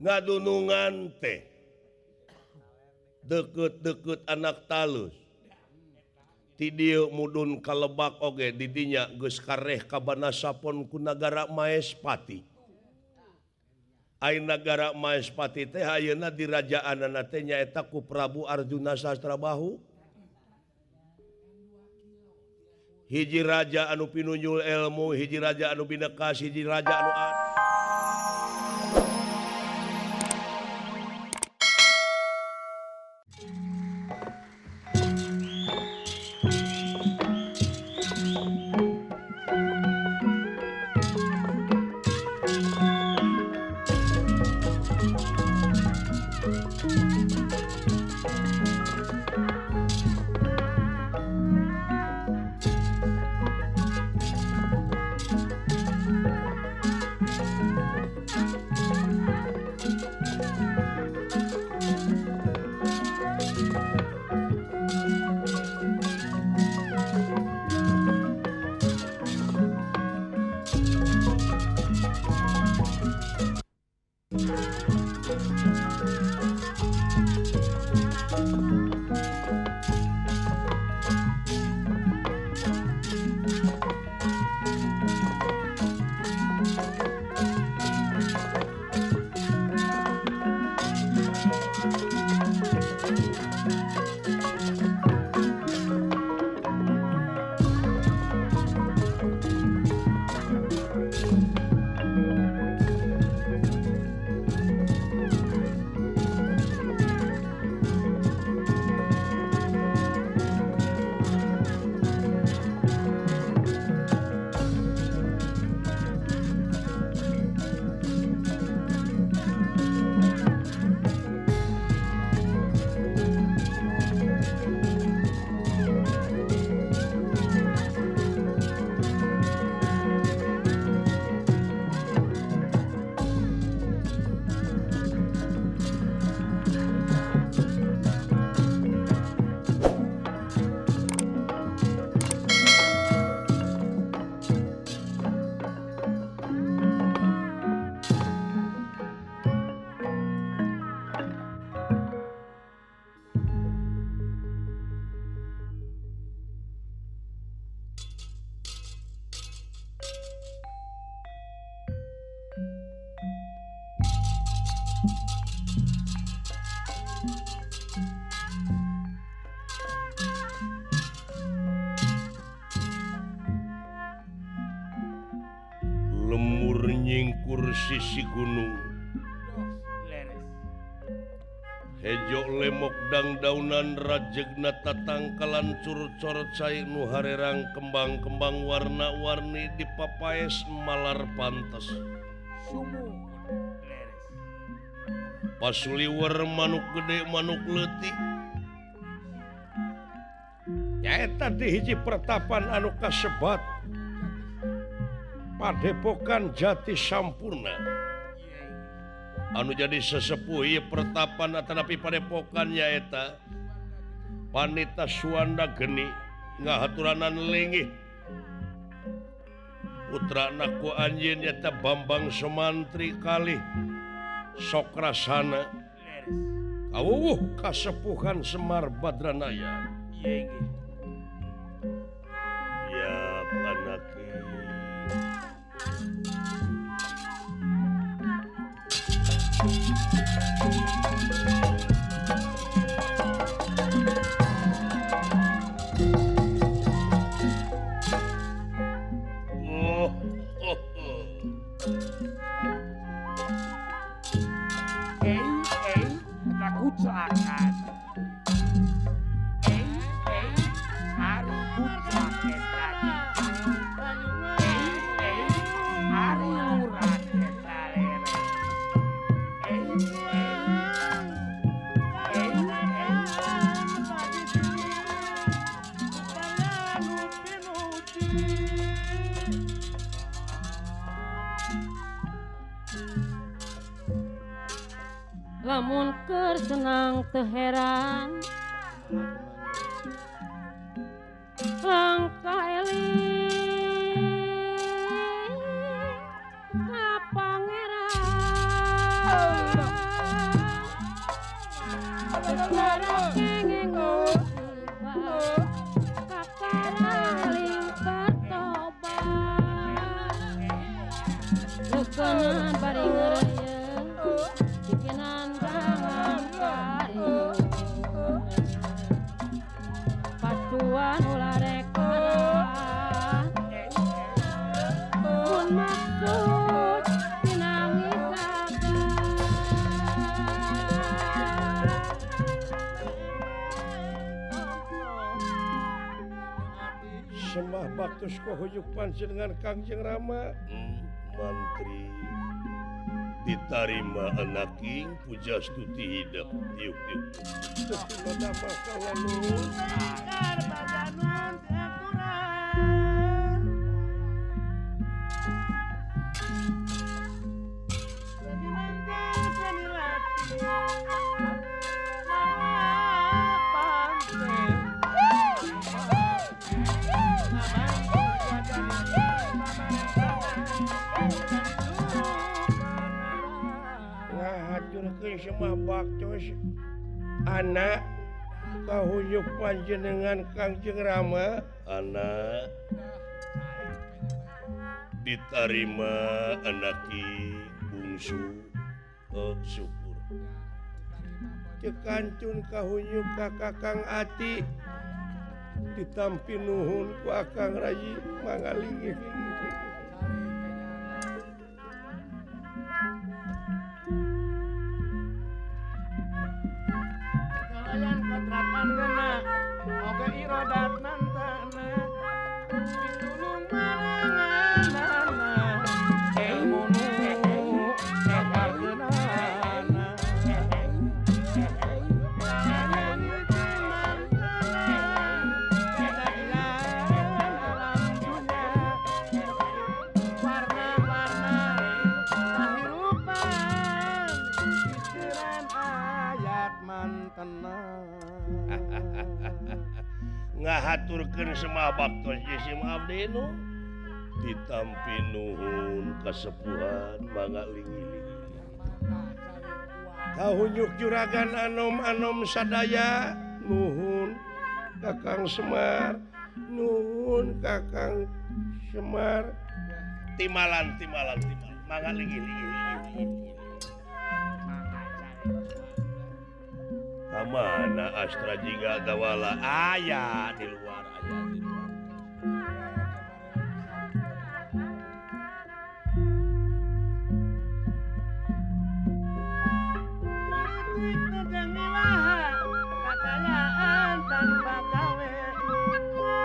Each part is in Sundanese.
ngadunungan teh deket-deket anak talus ti dieu mudun ka Lebak oge didinya geus kareh kabanasapon ku nagara Maespati. Ai nagara Maespati teh ayeuna dirajaanana teh nyaeta ku Prabu Arjuna Sastrabahu. Hiji raja anu pinunyul ilmu, hiji raja anu binekas, hiji raja anu lemur nyingkur sisi gunung. Hejo lemok dangdaunan rajegna tatangkalan curut-corot cai nu harerang kembang-kembang warna-warni di papaes malar pantes. Pasuliwer manuk gede manuk leutik. Nyaeta di hiji pertapan anu kasebat Padepokan Jati Sampurna. Anu jadi sesepuh ieu pertapan atanapi padepokan nyaeta Panita Suwanda Geni ngahaturanan linggih putrana ku anjeun nyaeta Bambang Sumantri kalih Sokrasana kawuwuh kasepuhan Semar Badranaya. Ya panaki kucakan. Hari kucakan tadi. Hari urat ketalere. Lamun keur senang teu heran langkah eling ka pangeran Kenan bari ngeureuy bikinan jangan kari pacuan ulah rekan mun maksud pinangi Sembah baktus kohuyuk panjenengan Kangjeng Rama. Mantri diterima anak king puja stuti hidup tiuk tiuk terima damah kawanun Sekar badanun ngahaturkeun semah baktos anak kahuyuk panjenengan Kangjeng Rama. Anak diterima anaki bungsu syukur cekancun kahuyuk ka Kakang Ati ditampi nuhun ku Akang Rayi mangalingih kalian kontrakan gana oke irodat nantana pitulung maranganana ilmu nu ekargenana warna-warna kehidupan pikiran ayat mantenan ngahaturkeun semua baktos si abdi nu ditampi nuhun kasepuhan mangga lingi-lingi kahuyuk juragan anom-anom sadaya nuhun Kakang Semar nuhun Kakang Semar timalan mangga lingi-lingi mana Astra Jiga Dawala ayah di luar kekayaan tanpa gawe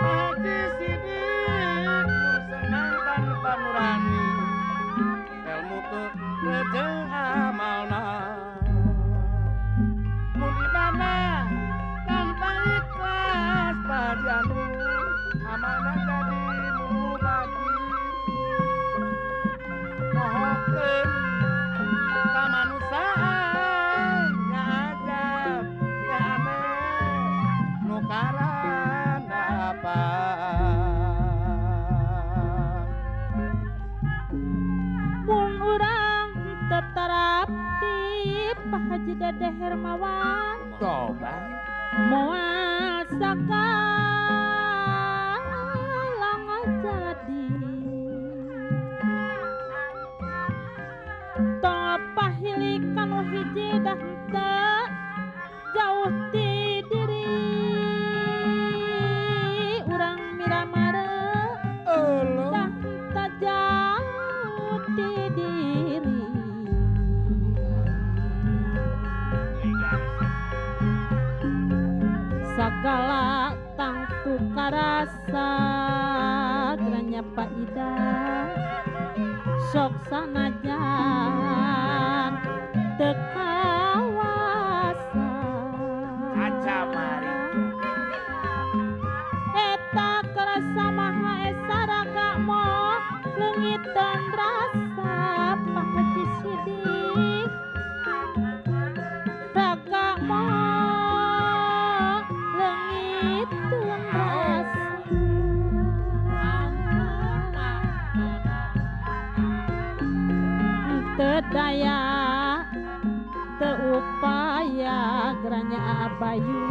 Haji Sidik senang tanpa nurani ilmu teu rejeng amalna mudibana tanpa ikhlas padianu amanah jadi nu bagi mohokeun kamanusaan ngajab teh aneh nu karandapan mun urang tetarap ti Pak Haji Dede Hermawan coba moal sakalang jadi tong pahilikan hiji dah teu jauh ti diri urang miramare dah teu jauh ti diri sagala tangtu karasa geranya Pak Ida sok sanajan teu kawasa aja mari eta kerasa maha esa raga mo leungit dan rasa Pak Haji Sidik raga mo leungit dan rasa teu daya teu upaya geranya abayu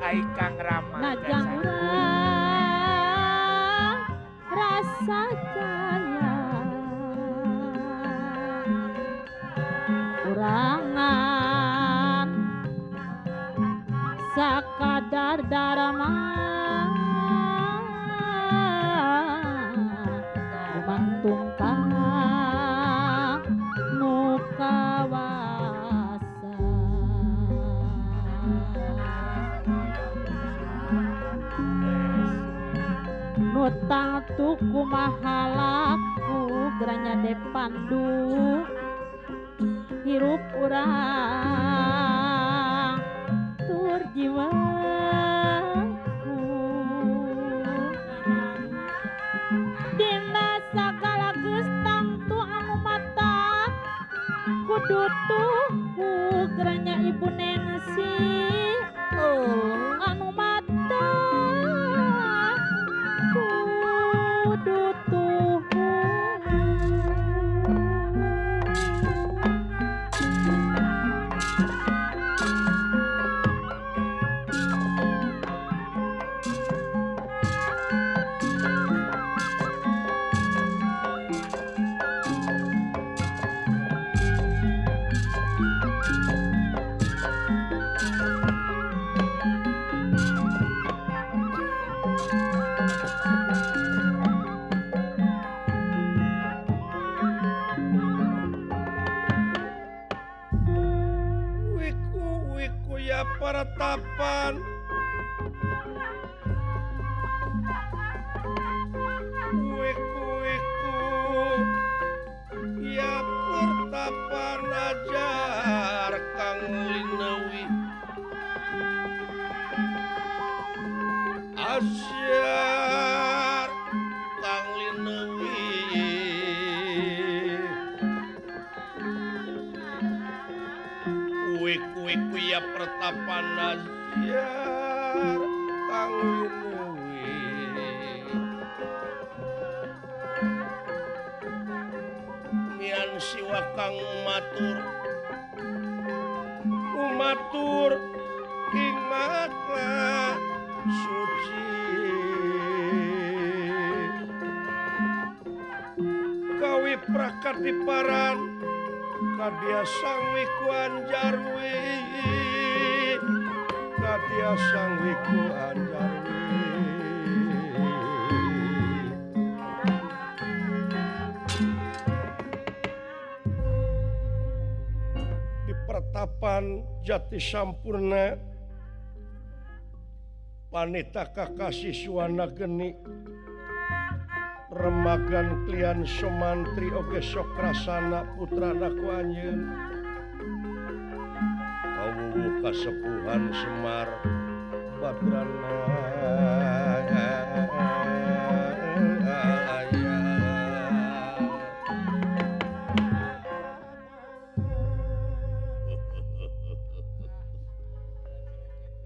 ai Kang Rama najang urang rasa jaya mahalaku geranya depandu hirup urang tur jiwaku dina sagala gustang tu anu mata kudu tuhu geranya ibu Nensi anu mata kudu tuhu wiku ya pertapan wiku ya pertapan ajar Kang Linewi asyar Kang Linewi wiku ya pertapan asyar Kang Linewi mian siwa Kang umatur ing makna suci kawi prakatiparan kadia sang wiku anjarwi kadia sang wiku anjarwi di pertapan Jati Sampurna Panita Kakasih Suwana Geni Remagan Klian Somantri oge Sokrasana putra daku anjeun kawuwuh kasepuhan Semar Badrana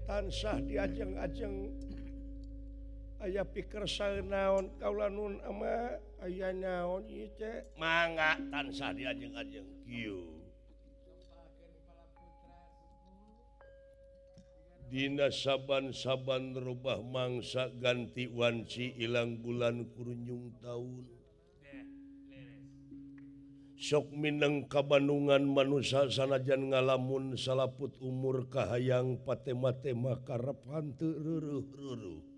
tansah diajeng-ajeng aya pikir saeunaon kaula nun ama aya naon ieu teh mangga tansah diajeng-ajeng kieu dina saban-saban rubah mangsa ganti wanci ilang bulan kurunjung taun sok mineng kabandungan manusia sanajan ngalamun salaput umur kahayang patema-tema karep hanteu reuruh-reuruh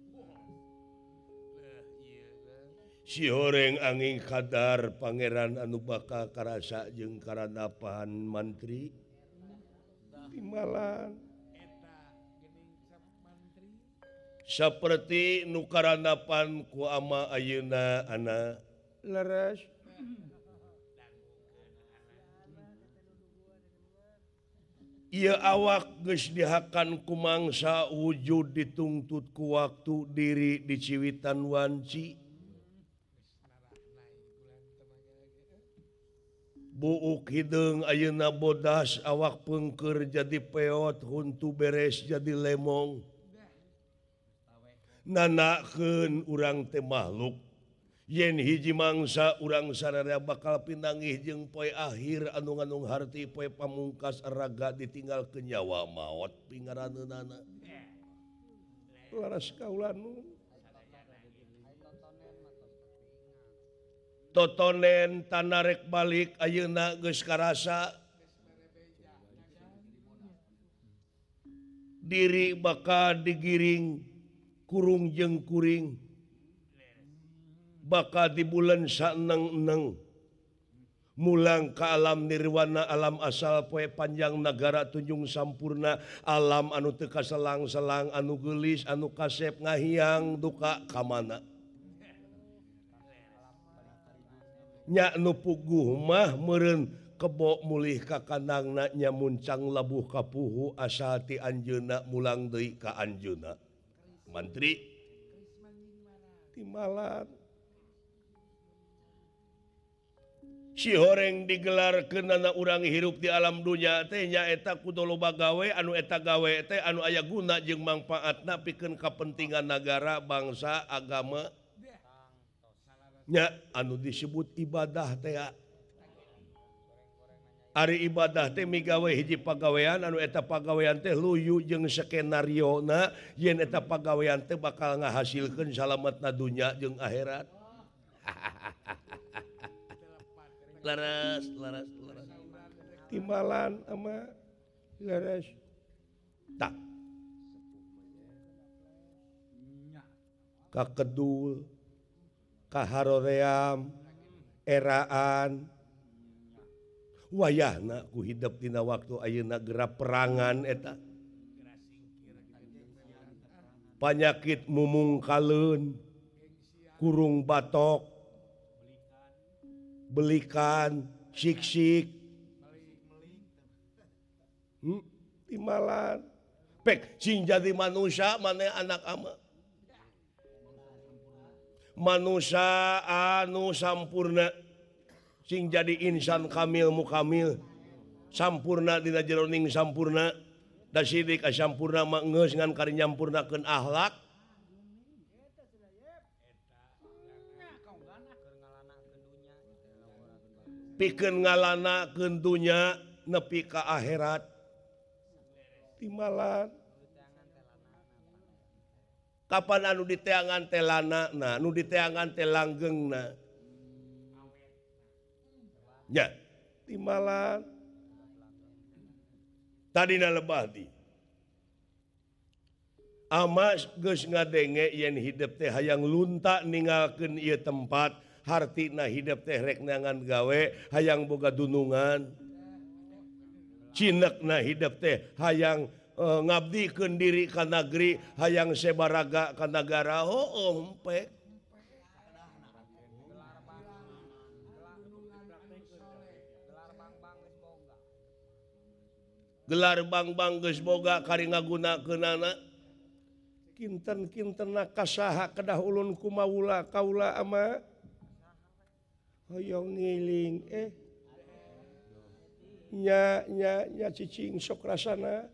si horeng angin kadar pangeran anu bakal karasa jeung karanapan mantri timbalan saperti nu karanapan ku ama ayeuna ana leres ia awak geus dihakan ku mangsa wujud dituntut ku waktu diri di ciwitan wanci buuk hideung ayeuna bodas awak peungkeur jadi peot huntu beres jadi lemong nanakeun urang teh makhluk yen hiji mangsa urang sadaya bakal pinangih jeung poe akhir anu ngandung harti poe pamungkas raga ditinggal ke nyawa maot pingaraneunana laras kaula nun totonen tanarek balik ayeuna geus karasa diri bakal digiring kurung jeung kuring bakal di bulan saneng-neng mulang ke alam nirwana alam asal poe panjang nagara tunjung sampurna alam anu teu kaselang-selang anu geulis anu kasep ngahiang duka ka mana nya nu puguh mah meureun kebo mulih ka kandangna nya muncang labuh kapuhu asal ti anjeunna mulang deui ka anjeunna. Mantri timalan si horeng digelarkeun anak urang hirup di alam dunya teh nyaeta kudu loba gawe anu eta gawe teh anu aya guna jeung mangpaatna pikeun kapentingan nagara bangsa agama nya anu disebut ibadah teh. Ari ibadah teh migawe hiji pagawean anu eta pagawean teh luyu jeung skenariona yen eta pagawean teh bakal ngahasilkeun salametna dunya jeung akhirat. Laras timbalan ama laras tak kakedul kaharoream eraan wayahna ku hidup dina waktu ayeuna gerap perangan eta panyakit mumungkaleun kurung batok belikan sik-sik timalan pek sing jadi manusia mana anak ama manusia anu sampurna sing jadi insan kamil mukamil sampurna dina jeroning sampurna da sidik sampurna mah geus ngan kari nyampurnakeun akhlak pikeun ngalanakeun dunya nepi ka akhirat timalan kapan anu diteangan teh lanana anu diteangan teh langgengna ya timalan tadina lebadi amas geus ngadenge yen hidup teh hayang lunta ninggalkeun ieu tempat hartina hidup teh rek neangan gawe hayang boga dunungan cinekna hidup teh hayang ngabdikeun diri ka negeri hayang sebaraga ka nagara empek gelar bang-bang geus boga kari ngagunakeunana kinten-kintenna kasaha kedah ulun kumaula kaula ama hoyong ngiling nya cicing sok rasana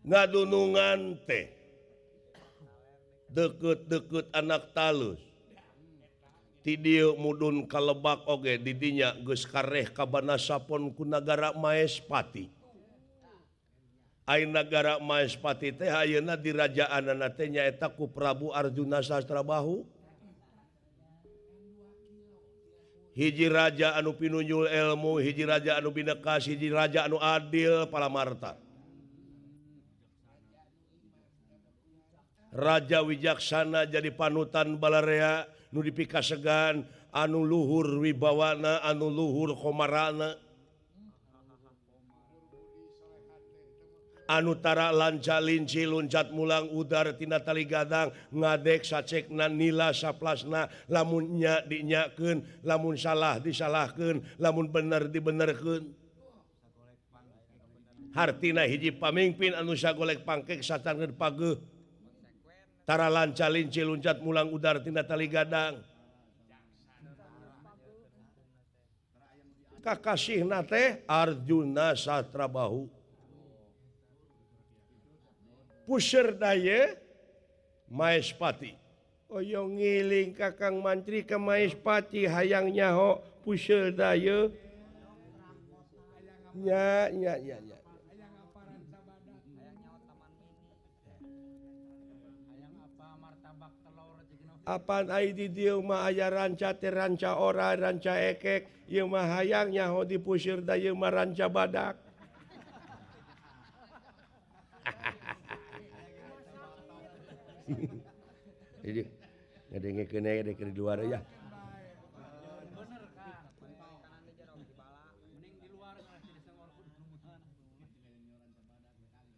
ngadunungan teh deket-deket anak talus ti dieu mudun ka Lebak oge di dinya geus kareh kabanasapon ku nagara Maespati. Ai nagara Maespati teh ayeuna dirajaanna teh nyaeta ku Prabu Arjuna Sastrabahu. Hiji raja anu pinunjul ilmu, hiji raja anu binekas, hiji raja anu adil palamarta. Raja wijaksana jadi panutan balarea nu dipikasegan anu luhur wibawana anu luhur komarana anu tara lanca linci luncat mulang udar tina tali gadang ngadek sacekna nila saplasna lamun nya dinyakeun lamun salah disalahkeun lamun bener dibenerkeun hartina hiji pamimpin anu sagolek pangkek satangeun pageuh tara lanca linci luncat mulang udar tina tali gadang kakasihna teh Arjuna Sastrabahu puseur daya Maespati oyong ngiling kakang mantri ke Maespati hayang nyaho puseur daya nya apaan ai di dieu mah aya ranca teh ranca ora ranca ekek ieu mah hayang nyaho di puseur da ieu mah ranca badak jadi ngedengekeun aya di luar ya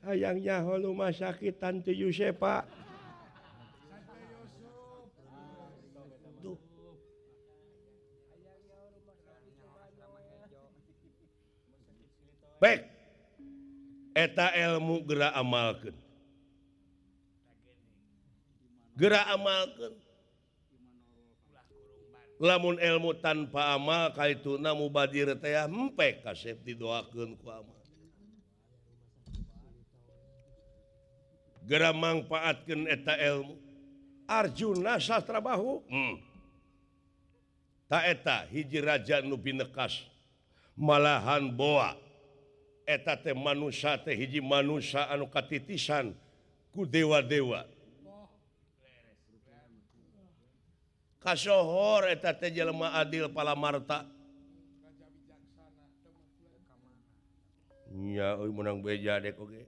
hayangnya rumah sakit Tante Yusepa. Tuh. Baik. Eta ilmu gerak amalkeun. Gerak amalkeun. Lamun ilmu tanpa amal kaituna mubadir teh hempe kasep didoakeun ku amal. Gerak mangpaatkeun eta ilmu. Arjuna Sastrabahu. Ta eta hiji raja nu binekas malahan boa. Eta teh manusia teh hiji manusia anu katitisan ku dewa-dewa. Kasohor eta teh jelema adil palamarta. Nya euy menang beja dek oge.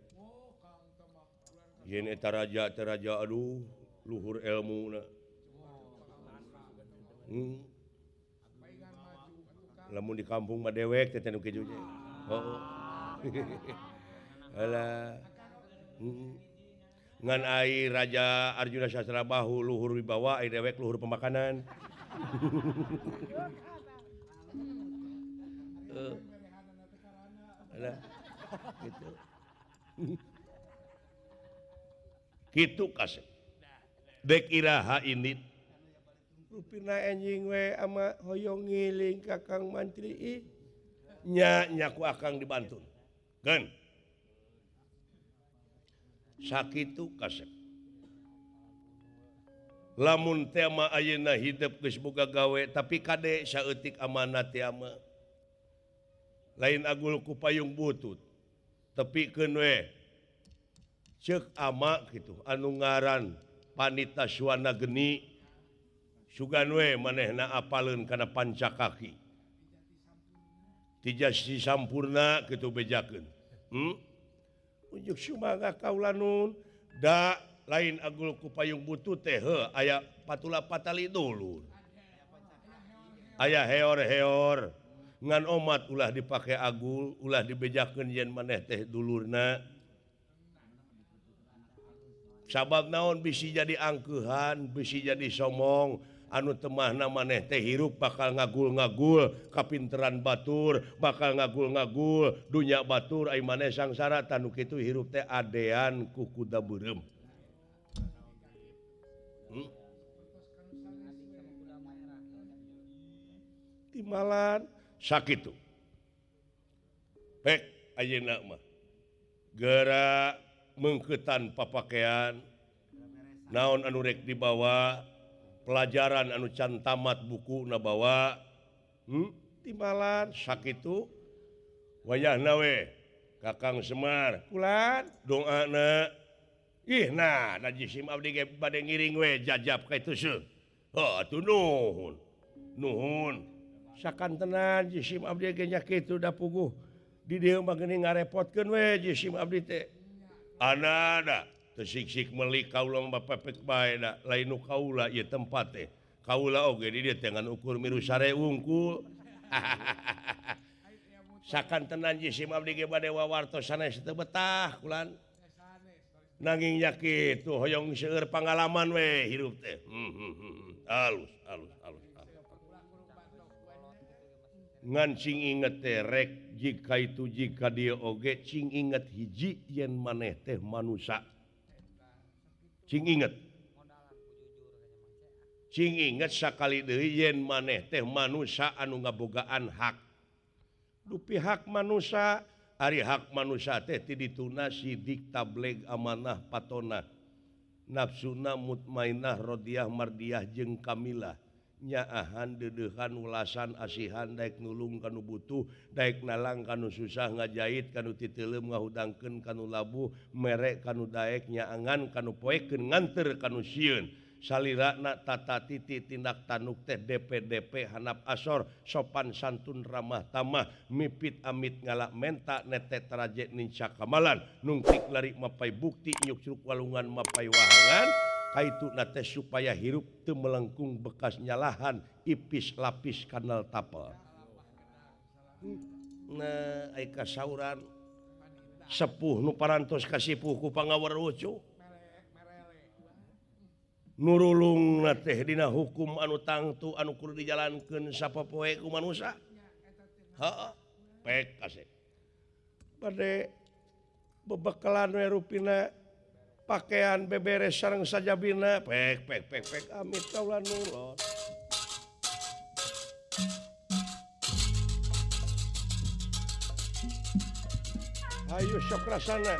Yen eta raja teh raja aduh luhur ilmuna. Lamun di kampung mah dewek teh nu kitu teh. Heuh. Alah. Ngan ai Raja Arjuna Sasrabahu luhur wibawa ai dewek luhur pemakanan. Alah. Gitu. Kitu kasih. Dek iraha ini rupina anjing we ama hoyong ngiling kakang mantri nya nyaku akang dibantu. Kan? Sakitu kasep. Lamun tema ayeuna hidup geus boga gawe tapi kade saeutik amanat teh ama. Lain agul ku payung butut. Tepikeun we. Ceuk ama kitu anu ngaran Panita Suwana Geni sugan we manehna apaleun kana pancakaki. Tijasi sampurna kitu bejakeun. Unjuk sumaga kaula nun da lain agul ku payung butut teh aya patula patali dulur. Aya heor-heor ngan omat ulah dipake agul, ulah dibejakeun yen maneh teh dulurna. Sabab naon bisi jadi angkeuhan, bisi jadi somong, anu temahna maneh teh hirup bakal ngagul-ngagul kapinteran batur, bakal ngagul-ngagul dunya batur ai maneh sangsara tanu kitu hirup teh adean ku kuda beureum. Timalan sakitu. Pek ayeuna mah. Geura mengkeutan papakean naon anu rek dibawa pelajaran anu can tamat buku na bawa timalan sakitu wayahna we Kakang Semar kulan doana ih nah najisim abdi ge bade ngiring we jajab ka itu seuh atuh nuhun sakantenan jisim abdi ge nya kitu da puguh di dieu mah geuning ngarepotkeun we jisim abdi teh anada tesiksik meuli kaula mapepek bae da lain nu kaula ieu tempat teh kaula oge di dieu teh ngan ukur miru sare wungkul sakantenan jisim abdi ge bade wawartos sanes teu betah kulan nanging nya kitu hoyong seueur pangalaman we hirup teh alus ngan cing inget teh rek jika dia oge cing inget hiji yen maneh teh manusia cing inget sakali deui yen maneh teh manusia anu ngabogaan hak dupi hak manusia ari hak manusia teh ti dituna sidik tableg amanah patona nafsuna mutmainah rodiyah mardiyah jeung kamilah nyaahan dedeuhan ulasan asihan daek nulung kanu butuh daek nalang kanu susah ngajait kanu titeuleum ngahudangkeun kanu labuh mere kanu daek nyaangan kanu poekeun nganter kanu sieun salirana tata titi tindak tanduk teh DP hanap asor sopan santun ramah tamah mipit amit ngalak menta netet taraje ninca kamalan nungtik lari mapai bukti nyuk curug walungan mapai wahangan kaitu nate supaya hirup teu melengkung bekas nyalahan ipis lapis kanal tapel. Nah ai kasauran sepuh nu parantos kasipuh ku pangawerucu nurulung teh dina hukum anu tangtu anu kudu dijalankeun sapopoe ku manusia. Heeh, pek kasih. Bade bebekalan we rupina pakaian beberes sareng sajabina pek amit kaulah nulot. Ayo sok rasana.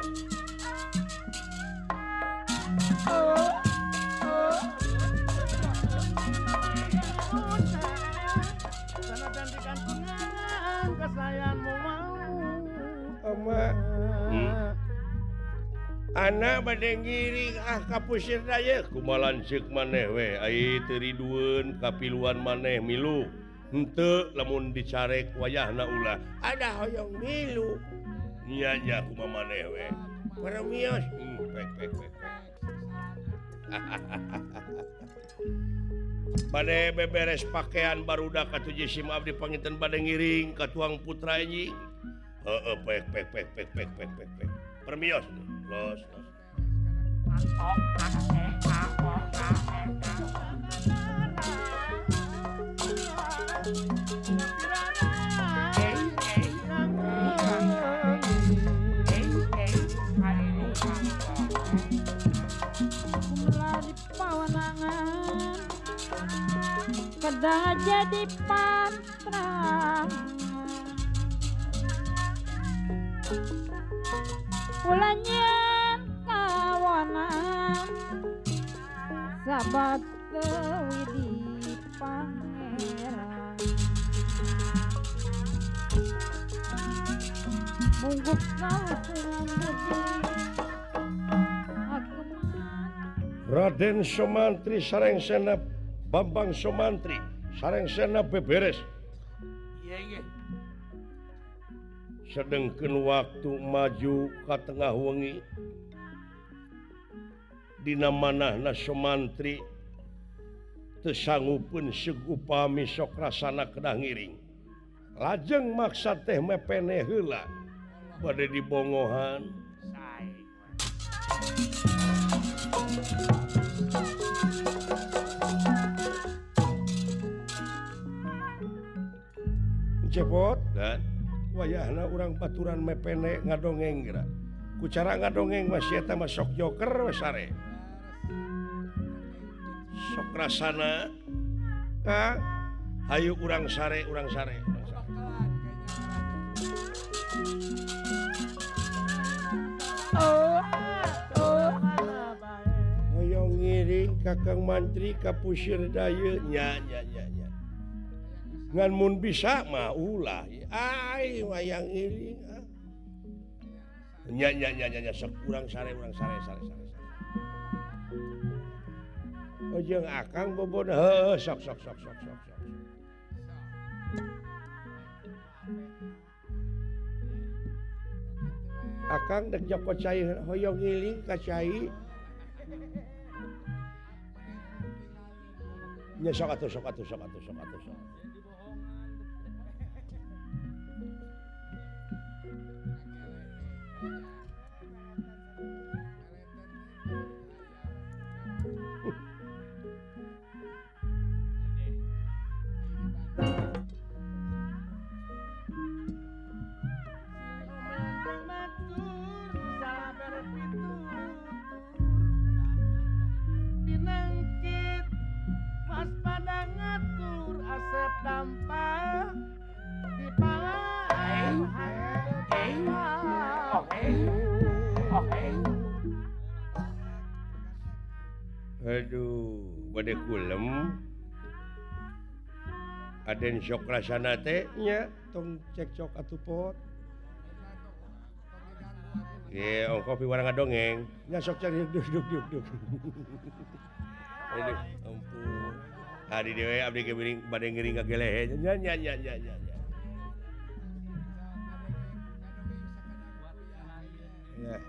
Anak bade ngiring kapusir daya kumaha lanceuk maneh we ai teu ridueun kapiluan maneh milu henteu lamun dicarek wayahna ulah ada hoyong milu nya kumaha maneh we paramios pek bade beberes pakaian barudak atuh jisim abdi panginten bade ngiring ka tuang putra anjing heeh pek permios los Kadang jadi pantrang ulanya kawanan sahabat Widi Pangeran mungguk kau Raden Somantri sarengsena Bambang Somantri sarengsena beberes sedengkeun waktu maju ka tengah wengi dina manahna Somantri teu sanggupeun seug upami sok rasana kedah ngiring lajeng maksa teh mepene heula bade dibongohan cepot dan wayahna urang baturan mepene ngadongeng geura ku cara ngadongeng mah sia teh mah sok joker we sare sok rasana ka hayu urang sare hoyong ngiring kakang mantri ka pusir daya nya ngan mun bisa mah ulah ai wayang ngiring nya sok urang sare ojeng akang bobon heuh sok akang dek joko cai hoyong ngiling ka cai nya sok atuh aduh bade kulem aden sok rasana teh nya tong cekcok atuh pot ye kopi warang ngadongeng nya sok cek duk aduh ampun hari dewe abdi kemiring bade ngiring kagelehe nya ya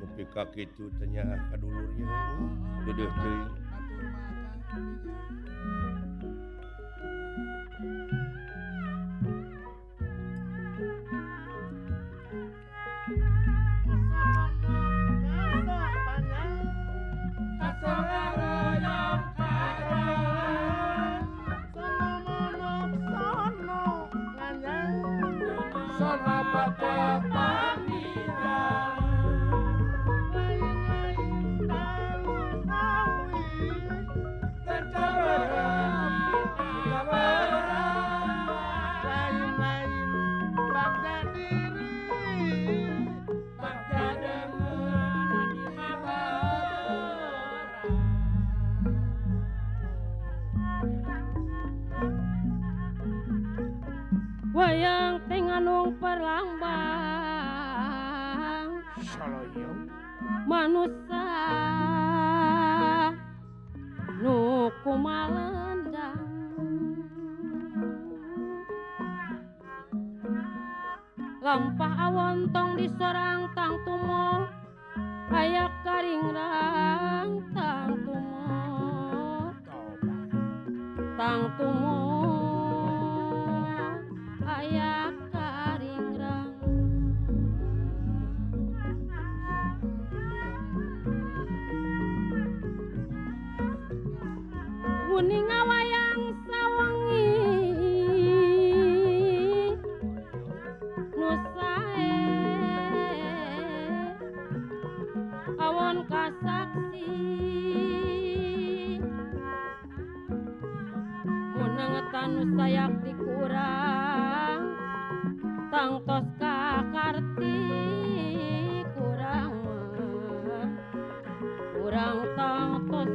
nepi ka kitu teh nya kadulurnya deudeuh teuing sono patepangian wayang tenganung perlambang Saloyong manusia nu kumalendang lampah awon tong di sorang tang tumo ayak karingrang tang tumo ayak karingrang kuning wayang sawangi nu sae awon kasaksi munang tanu sayak dikurang tangtos kakarti kurang tangtos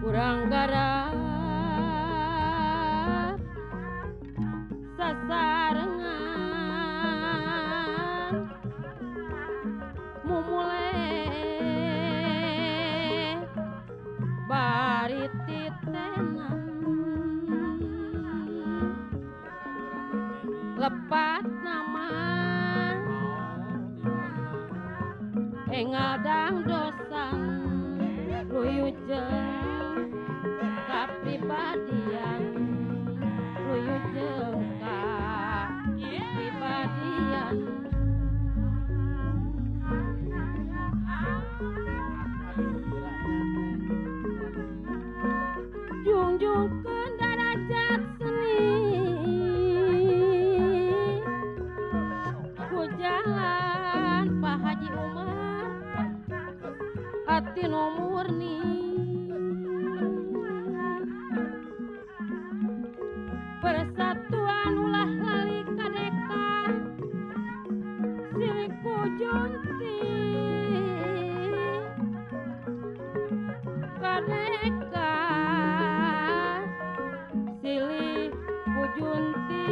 kurang garap sasarengan mumule bari titenan lepat nama engadang dosan luyujeng kapribadian luyujeng kapribadian junjungkeun darajat seni ku jalan Pak Haji Umar hati nu murni persatuan ulah lali kadeka silih ku junti kadeka silih ku junti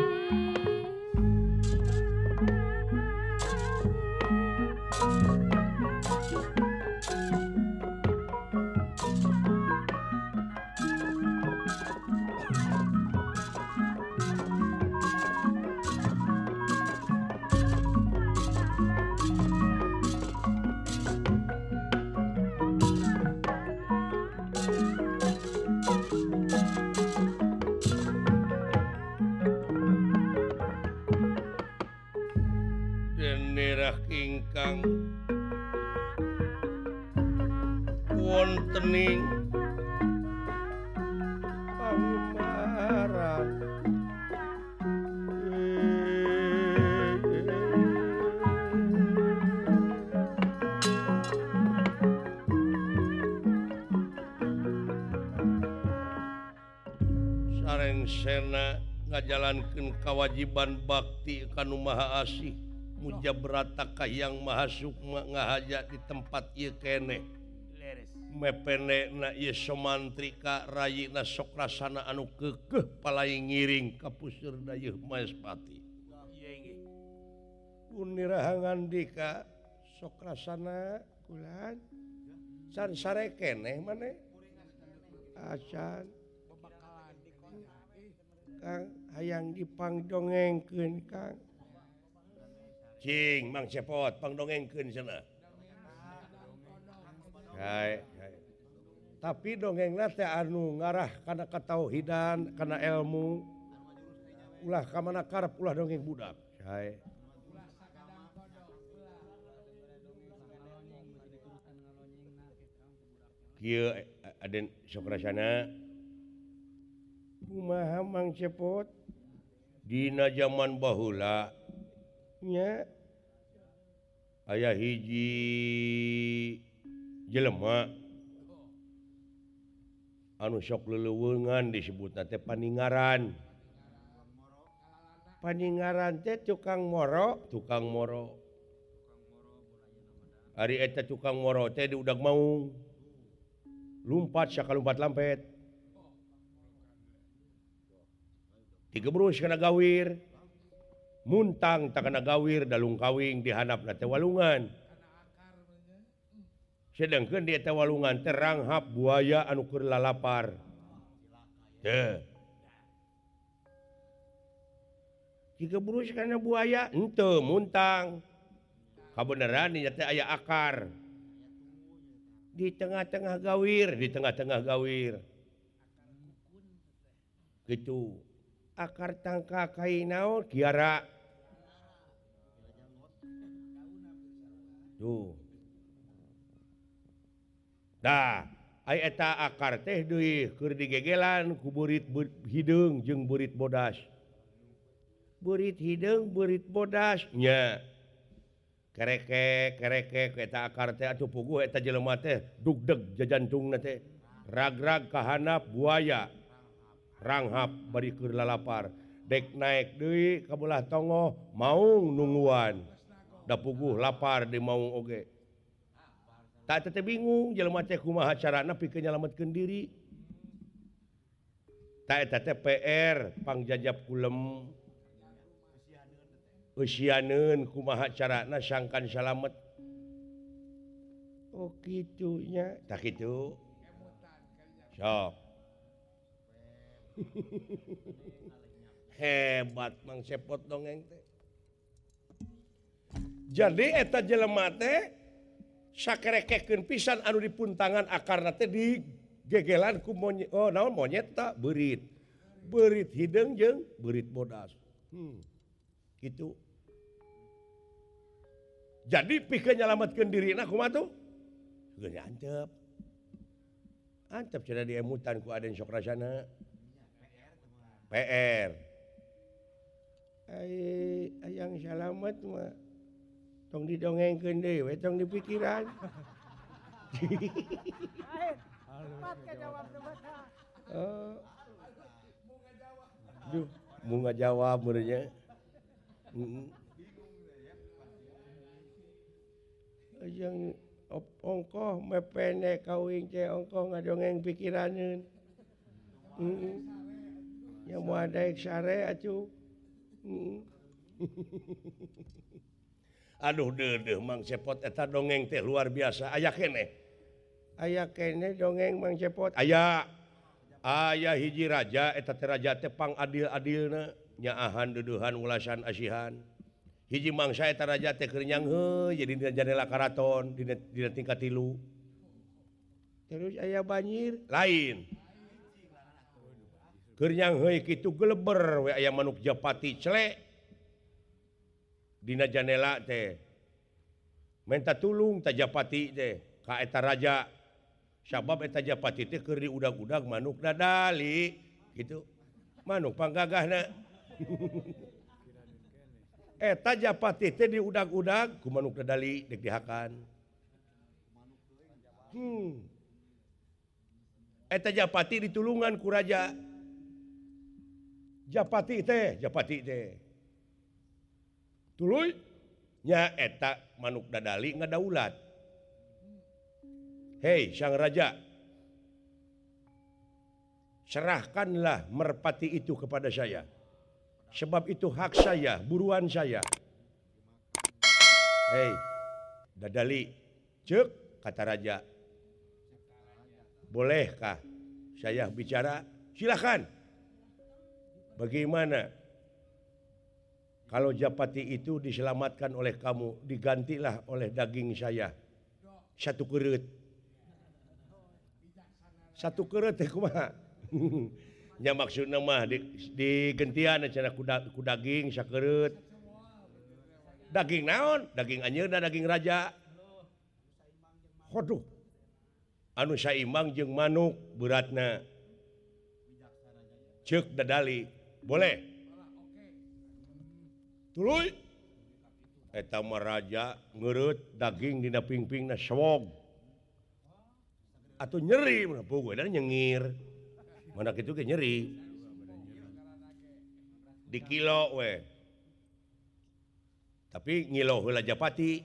daerah ingkang wontening pangemaran sareng sena ngajalankeun kewajiban bakti kanu maha asih mujabrata kahiyang maha sukma ngahaja di tempat ieu keneh mepene na ieu somantrika rayina sok rasana anu keukeuh palai ngiring ka puseur dayeuh Maespati punirahangan dika sok rasana kulan can sare keneh maneh acan Kang hayang dipangdongengkeun Kang cing Mang Cepot pangdongengkeun cenah hai tapi dongengna teh anu ngarah kana katauhidan kana ilmu ulah ka mana karep ulah dongeng budak hai kieu Aden sok rasana kumaha Mang Cepot dina zaman baheula nya aya hiji jelema anu sok leuleungan disebutna teh Paningaran. Paningaran teh tukang moro. Ari eta tukang moro teh di udag maung. Lumpat sakalumpat lampet. Digebrus kana gawir. Muntang tak kana gawir dalung kawing dihanapna teh walungan. Sedangkeun di eta walungan teh ranghap buaya anu keur lalapar. Teh. Digebrus kana buaya henteu muntang. Kabeneran nya teh aya akar. Di tengah-tengah gawir. Gitu. Akar tangka kai naon kiara. Tuh. Dah, ai eta akar teh deui keur digegelan ku beurit hideung jeung beurit bodas. Beurit hideung, beurit bodas nya. Kereke eta akar teh atuh puguh eta jelema teh dugdeg jajantungna teh. Ragrag kahanap buaya. Ranghap bari keur lalapar. Dek naik deui ka belah tongoh maung nungguan. Da puguh lapar di maung oge. Tak teh bingung jelema teh kumaha carana pikeun nyalametkeun diri. Ta eta teh PR pangjajab kulem. Eusianeun kumaha carana sangkan salamet. Oh kitu nya, tak kitu. Sok. Hebat Mang Cepot dongeng teh. Jadi eta jelema teh sakerekekeun pisan anu dipuntangan akarna teh digegelan ku monyet. Oh naon monyet tak beurit. Beurit hideung jeung beurit bodas. Gitu. Jadi pikeun nyalametkeun dirina kumaha tuh? Geus antep. Antep cenah diemutan ku Aden sok rasana. PR. Ayang salamet mah tong didongengkeun deui we tong dipikiran. Duh, mau ngajawab beurnya. Yang ongkoh mepene kawing teh ongkoh ngadongeng pikiraneun. Yang mau daek sare atuh. Aduh deudeuh Mang Cepot eta dongeng teh luar biasa. Aya keneh dongeng Mang Cepot. Aya hiji raja eta teh raja teh pangadil-adilna nyaahan duduhan ulasan asihan. Hiji mangsa eta raja teh keur nyangheui jadi dina jendela karaton dina tingkat 3. Terus aya banjir lain. Keur nyangheui kitu geleber we aya manuk Japati celek dina jendela teh. Minta tulung ta Japati teh ka eta raja. Sabab eta Japati teh keur diudag-udag manuk dadali gitu. Manuk panggagahna. Eta Japati teh diudag-udag ku manuk dadali dek dihakan. Eta Japati ditulungan ku raja. Japati teh. Tuluy nya eta manuk dadali ngadaulat. Hei sang raja. Serahkanlah merpati itu kepada saya. Sebab itu hak saya, buruan saya. Hei, dadali, cek, kata raja. Bolehkah saya bicara? Silakan. Bagaimana? Kalau Japati itu diselamatkan oleh kamu, digantilah oleh daging saya. 1 kereut. 1 kereut teh kumaha? Nya maksudna mah digentian cenah ku daging sakereut. Daging naon? Daging anjeunna daging raja. Waduh. anu saimbang jeung manuk beratna ceuk dadali boleh tuluy eta mah raja ngeureut daging dina pingpingna sewog atuh nyeri mah poe dan nyengir mana kitu ge nyeri di kilo we tapi ngilo heula japati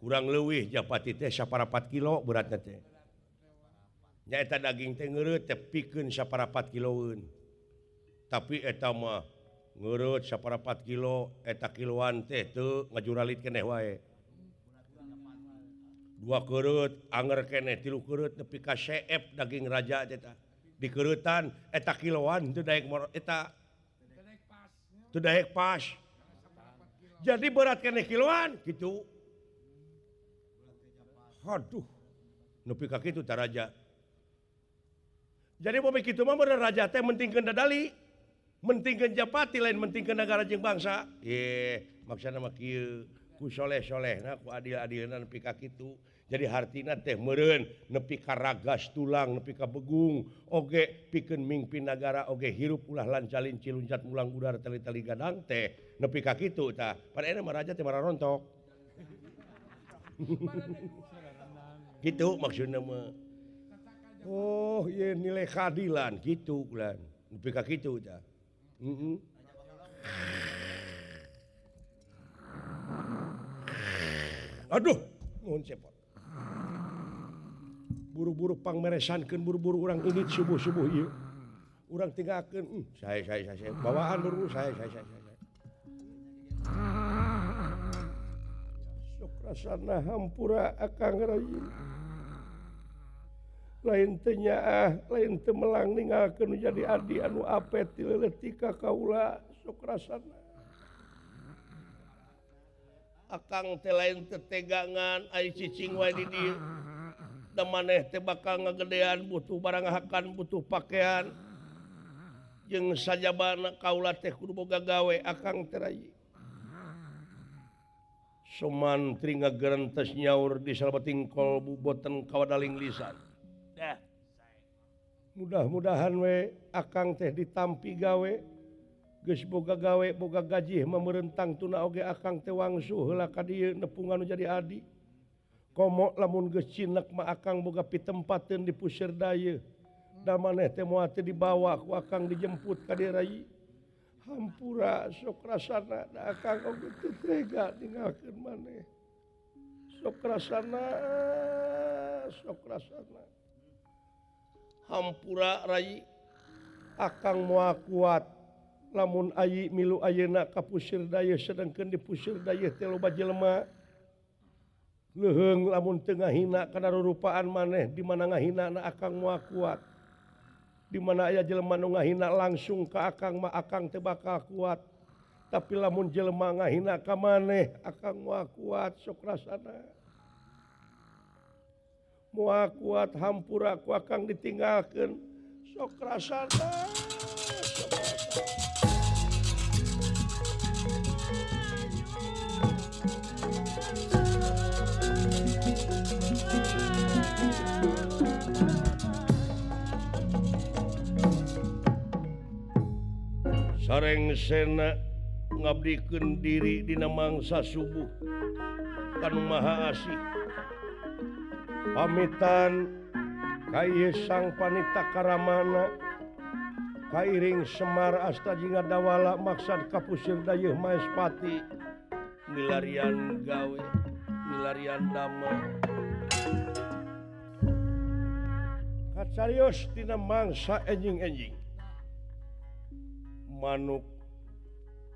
kurang leuwih japati teh 4 kilo beratna teh nya eta daging teh ngeureut teh pikeun 4 kiloeun tapi eta mah ngeureut 4 kilo eta kiloan teh teu ngajuralit keneh wae 2 kereut anger keneh 3 kereut nepi ka CF daging raja eta dikereutan eta kiloan teu daek eta teu daek pas jadi berat keneh kiloan gitu aduh nepi ka kitu tah raja jadi bobe kitu mah bener raja teh mentingkeun dadali mentingkeun japati lain mentingkeun negara jeung bangsa maksudna mah kieu ku soleh-solehna ku adil-adilna nepi ka kitu jadi hartina teh meureun nepi ka ragas tulang nepi ka begung oge pikeun mingpin nagara oge hirup ulah lancalin ciluncat mulang udara tali-tali gadang teh nepi ka kitu tah padaena mah raja teh mararontok gitu maksudna mah oh iya nilai keadilan gitu ulan nepi ka kitu tah aduh nuhun cepot buru-buru pangmeresankeun buru-buru urang ini subuh-subuh ieu urang tinggalkeun saya bawaan buru saya sok rasana hampura akang rayi lain teu nyaah lain teu melang ninggalkeun jadi adi anu apet ti leuleutik ka kaula sok rasana akang teh lain teu tegangan ai cicing wae di dieu da maneh teh bakal ngagedean butuh barang hakan butuh pakaian jeung sajabana kaula teh kudu boga gawe akang teh rayi sumantri ngagerentes nyaur di salebeting kolbu boten kawadaling lisan mudah-mudahan we akang teh ditampi gawe geus boga gawe boga gaji memerentang tuna oge akang teh wangsu heula ka dieu nepungan jadi adi komo lamun geus cinek mah akang boga pitempateun di puseur daya da maneh teh moal teh dibawa ku akang dijemput ka dieu rayi hampura sok rasana da akang oge teu tega ninggalkeun maneh sok rasana hampura rayi akang moal kuat lamun ayi milu ayeuna ka puseur daya sedengkeun di puseur daya teh loba jelema leheung lamun teu ngahina kana rurupaan maneh di mana ngahinana akang moal kuat di mana aya jelema nu ngahina langsung ka akang mah akang teu bakal kuat tapi lamun jelema ngahina ka maneh akang moal kuat sok rasana moal kuat hampura ku akang ditinggalkeun sok rasana sareng sena ngabdikeun diri dina mangsa subuh kanu maha asih pamitan ka ieu sang panita karamana kairing Semar Astajinga Dawala maksad ka puseur dayeuh Maespati milarian gawe milarian dama kacarios tina mangsa enjing-enjing manuk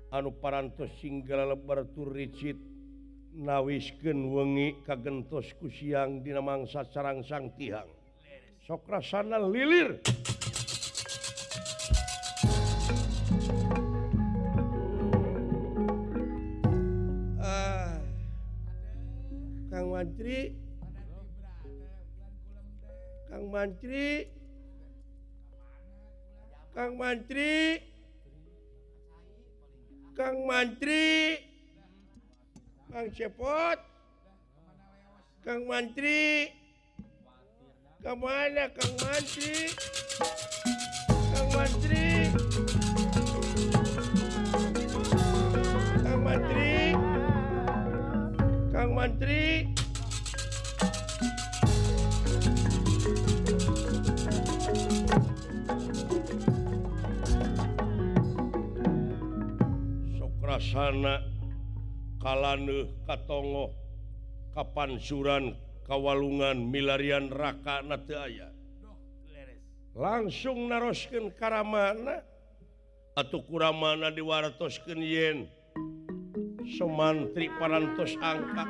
anu parantos singgala lebar tur ricit nawiskeun wengi kagentos ku siang dina mangsa carangsang tihang sok rasana lilir Kang Mantri Kang Cepot Kang Mantri Kemana Kang Mantri? Kang Mantri? Kang Mantri? Kang Mantri? Sokrasana kalaneuh katongo kapansuran kawalungan milarian raka na teu aya langsung naroskeun karamana atuh kuramana diwartoskeun yen Sumantri parantos angka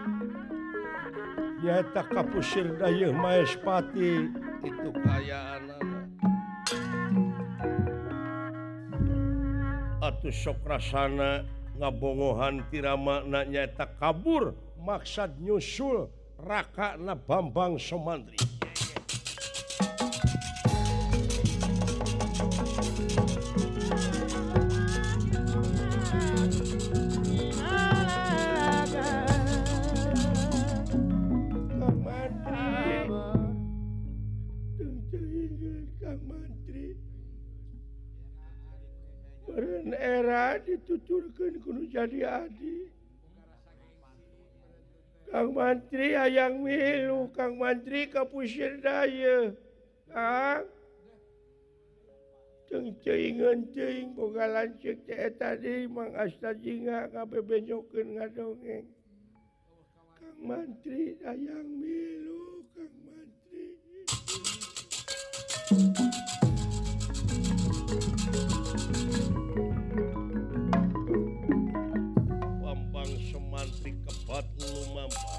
nyaeta kapusir dayeuh Maespati itu kayaanana atuh Sokrasana ngabongohan tiramana nyaeta kabur maksad nyusul raka na Bambang Sumantri. Kang Mantri, Kang Mantri, meureun era dituturkeun kudu jadi adi. Kang Mantri hayang milu, Kang Mantri kapusir dayeuh. Kang ceuing teuing boga lanceuk teh eta deui Mang Asta Jingga ngabebenjokeun ngadongeng. Kang Mantri hayang milu, Kang Mantri. Bambang Sumantri kebat lumampa.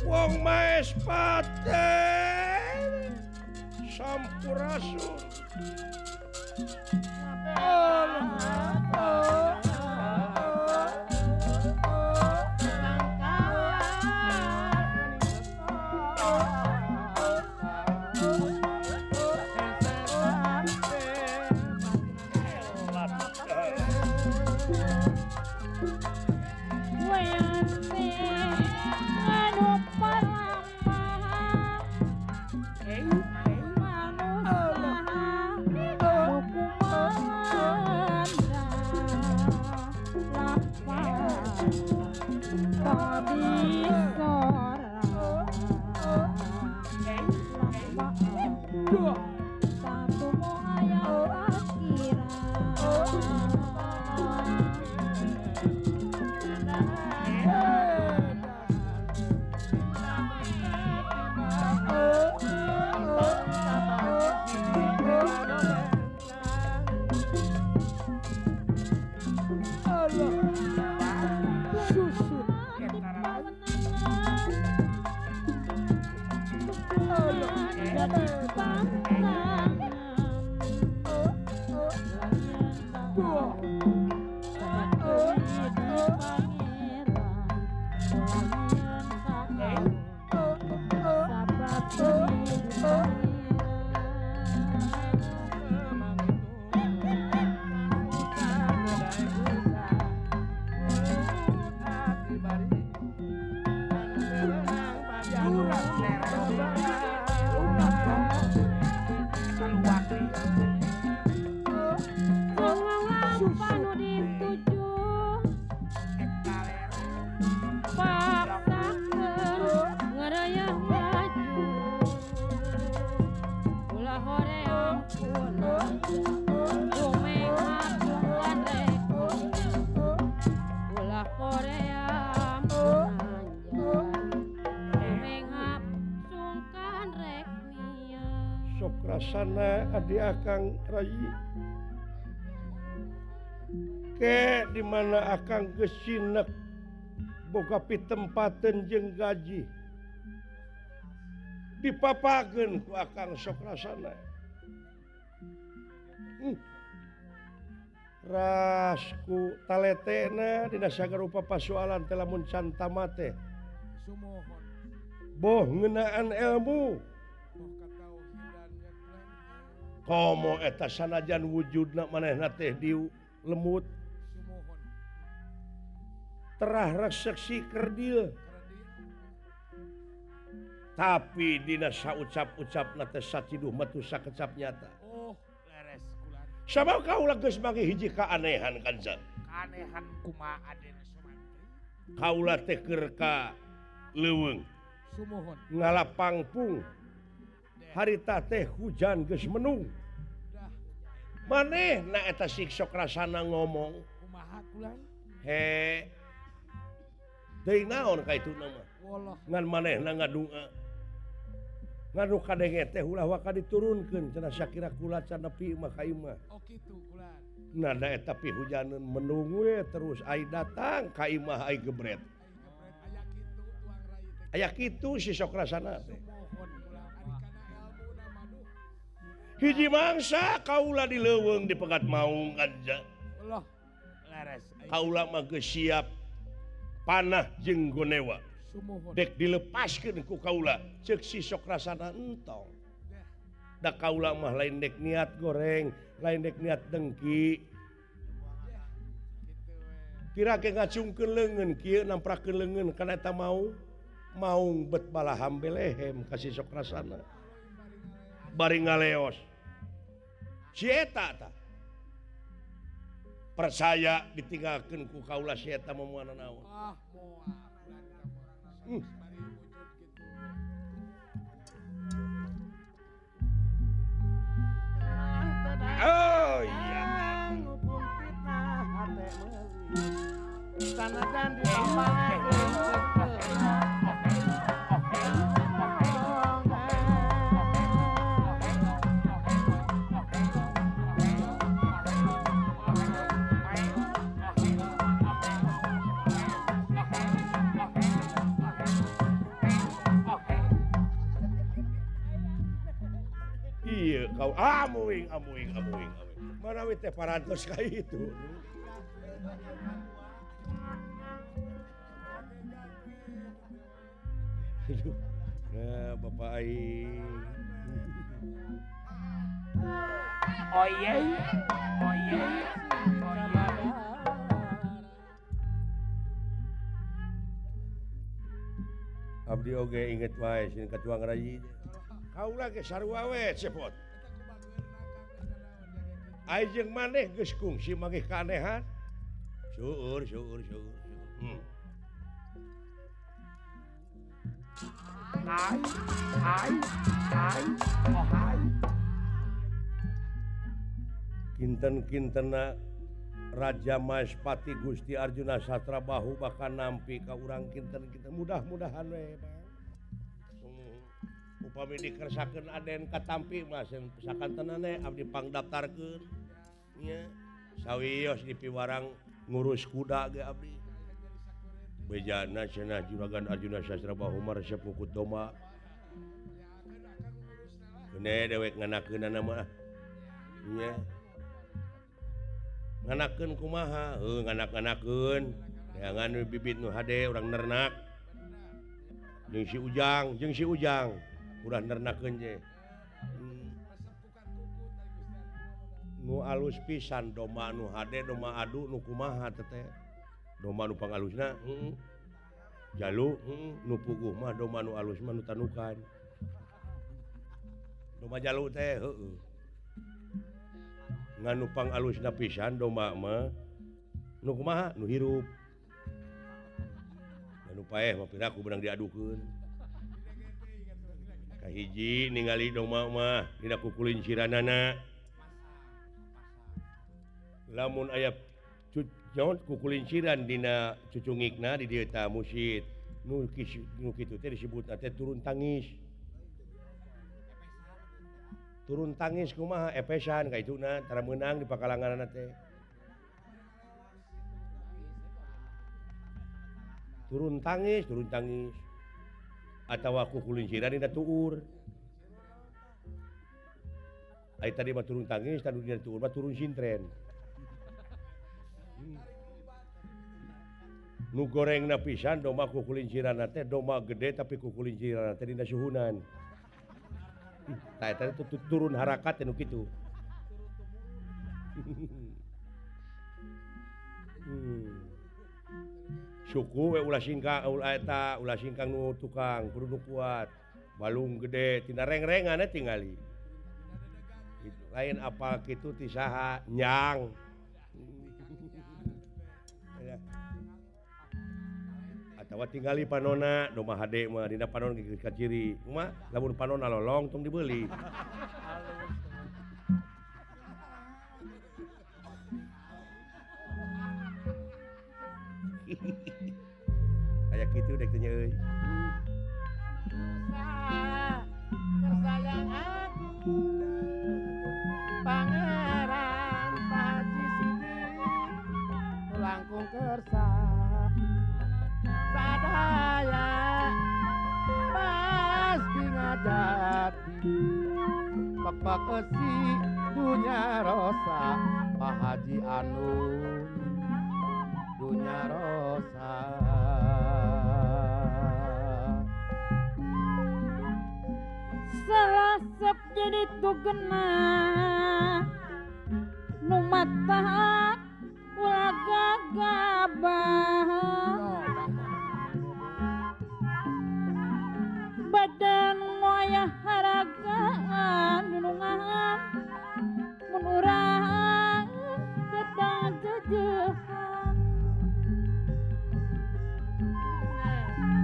Wong Maespati Sampurasun. Sokrasana adi akang rayi ke dimana akang gesinek boga pitempaten jeung gaji dipapageun ku akang Sokrasana. Rasku taletena dina sagarupa pasoalan teh lamun can tamat teh boh ngeunaan ilmu komo eta sanajan wujudna manehna teh diu lemut Sumohon. terah reseksi kerdil tapi dina saucap-ucapna teh saciduh metu sakecap nyata Oh, leres kulan. sabab kaula geus make hiji kaanehan kanca Kanehan kumaha Aden Sumantri. kaula teh keur ka leuweung Sumohon. ngalapangpung harita teh hujan geus menung Dah manehna eta siksok rasana ngomong kumaha kulan? he deui naon ka itu nama Wallah. ngan manehna ngadua ngadu kadenge teh ulah waka diturunkeun cenah sakira kula can nepi mah ka imah Oh kitu kulan. nada eta pi hujaneun menung we terus ai datang ka imah ai gebret Aya kitu tuang rai teh. aya kitu si sok rasana teh Sumohon kulan. Ari kana ilmu na maduh. hiji mangsa kaula di leuweung di Pegat Maung anja Allah. Leres. Aya kaula mah geus siap panah jeung gonewa Sumohon. dek dilepaskeun ku kaula ceuk si sok rasana entong Dah. da kaula mah lain dek niat goreng lain dek niat dengki Kitu we. kira ke ngacungkeun leungeun kieu namprakeun leungeun kana eta mau bet balaham belehem kasih sok rasana bari ngaleos si eta tah percaya ditinggalkeun ku kaula si eta momoana naon Ah, moal. Kulan ka Hmm. bari wujud kitu. oh iya Ngupung fitnah hate meuli. Sanajan ditambakeun iya kau amuing mana we teh parantos ka itu nah bapak aing Oh iya. Oh iya. Oh iya. abdi oge inget wae sing katuang rayi kaula ge sarua we cepot ajeng maneh geus kungsi mangih kaanehan syukur Hai. Hai. Hai. Oh hai. kinten-kintena Raja Maespati Gusti Arjuna Satrabahu bakal nampi ka urang kinten-kinten mudah-mudahan we Bang. Upami dikersakeun aden katampi mah sen sakantenane abdi pangdaftarkeun nya sawios di piwarang ngurus kuda ge abdi bejana cenah Juragan Arjuna Satrabahu mah resep ngukut domba gene dewek nganakeunana mah nya nganakeun kumaha nganak-nganakeun jangan bibit nu hade urang nernak jeung si Ujang urang nernakeun je nu alus pisan domba nu hade domba adu nu kumaha teteh domba nu pangalusna jalu nu puguh mah domba nu alus mah nu tanukan domba jalu teh heueuh nganu pangalusna pisan domba mah nu kumaha nu hirup nu paeh mah piraku beunang diadukeun kahiji ningali domba mah dina kukulinciranana lamun aya naon kukulinciran dina cucungikna di dieu tah musid nu kitu teh disebutna teh turun tangis kumaha epesan ka ituna tara meunang di pakalanganna teh turun tangis atawa kukulinciran dina tuur ai tadi mah turun tangis tanu dina tuur mah turun sintren nu gorengna pisan domba kukulinciran teh domba gede tapi kukulinciran teh dina suhunan Tah eta turun harakat anu kitu. Suku we ulah singkang ulah singkang nu tukang kudu nu kuat. Balung gede tina reng-rengan tingali. Itu lain apa kitu ti saha nyang. Atawa tingali panona do mah hade mah dina panon ka ciri. Mah lamun panona lolong tong dibeuli. Kayak gitu dek tanya euy. Kersayang aku Pangeran Paji Sidi langkung kersa sadaya pasti ngajati Bapak Kesi dunya rosa Pak Haji Anun dunya rosa Salasep jadi tugena nu mata ulah gagabah badan moyah haragaan nunungan mun urang sedang jejehan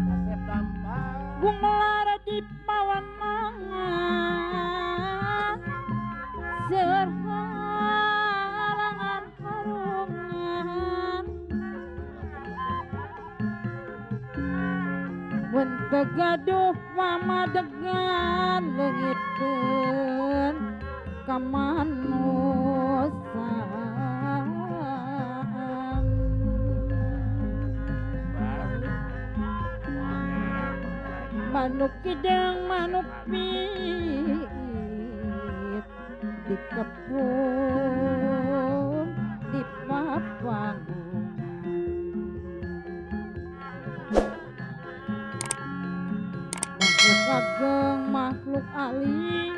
Asep Dampar gumelar di pawanangan seueur halangan harungan mun teu gaduh pamadegan leungitkeun ka manusan manuk kidang manuk pit dikepung di papangung makhluk ageng makhluk alit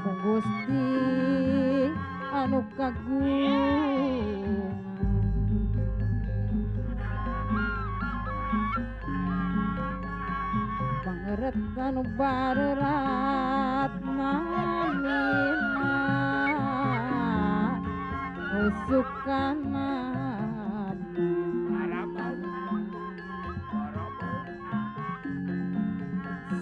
mung Gusti anu kagungan pangeret anu barerat namina usukana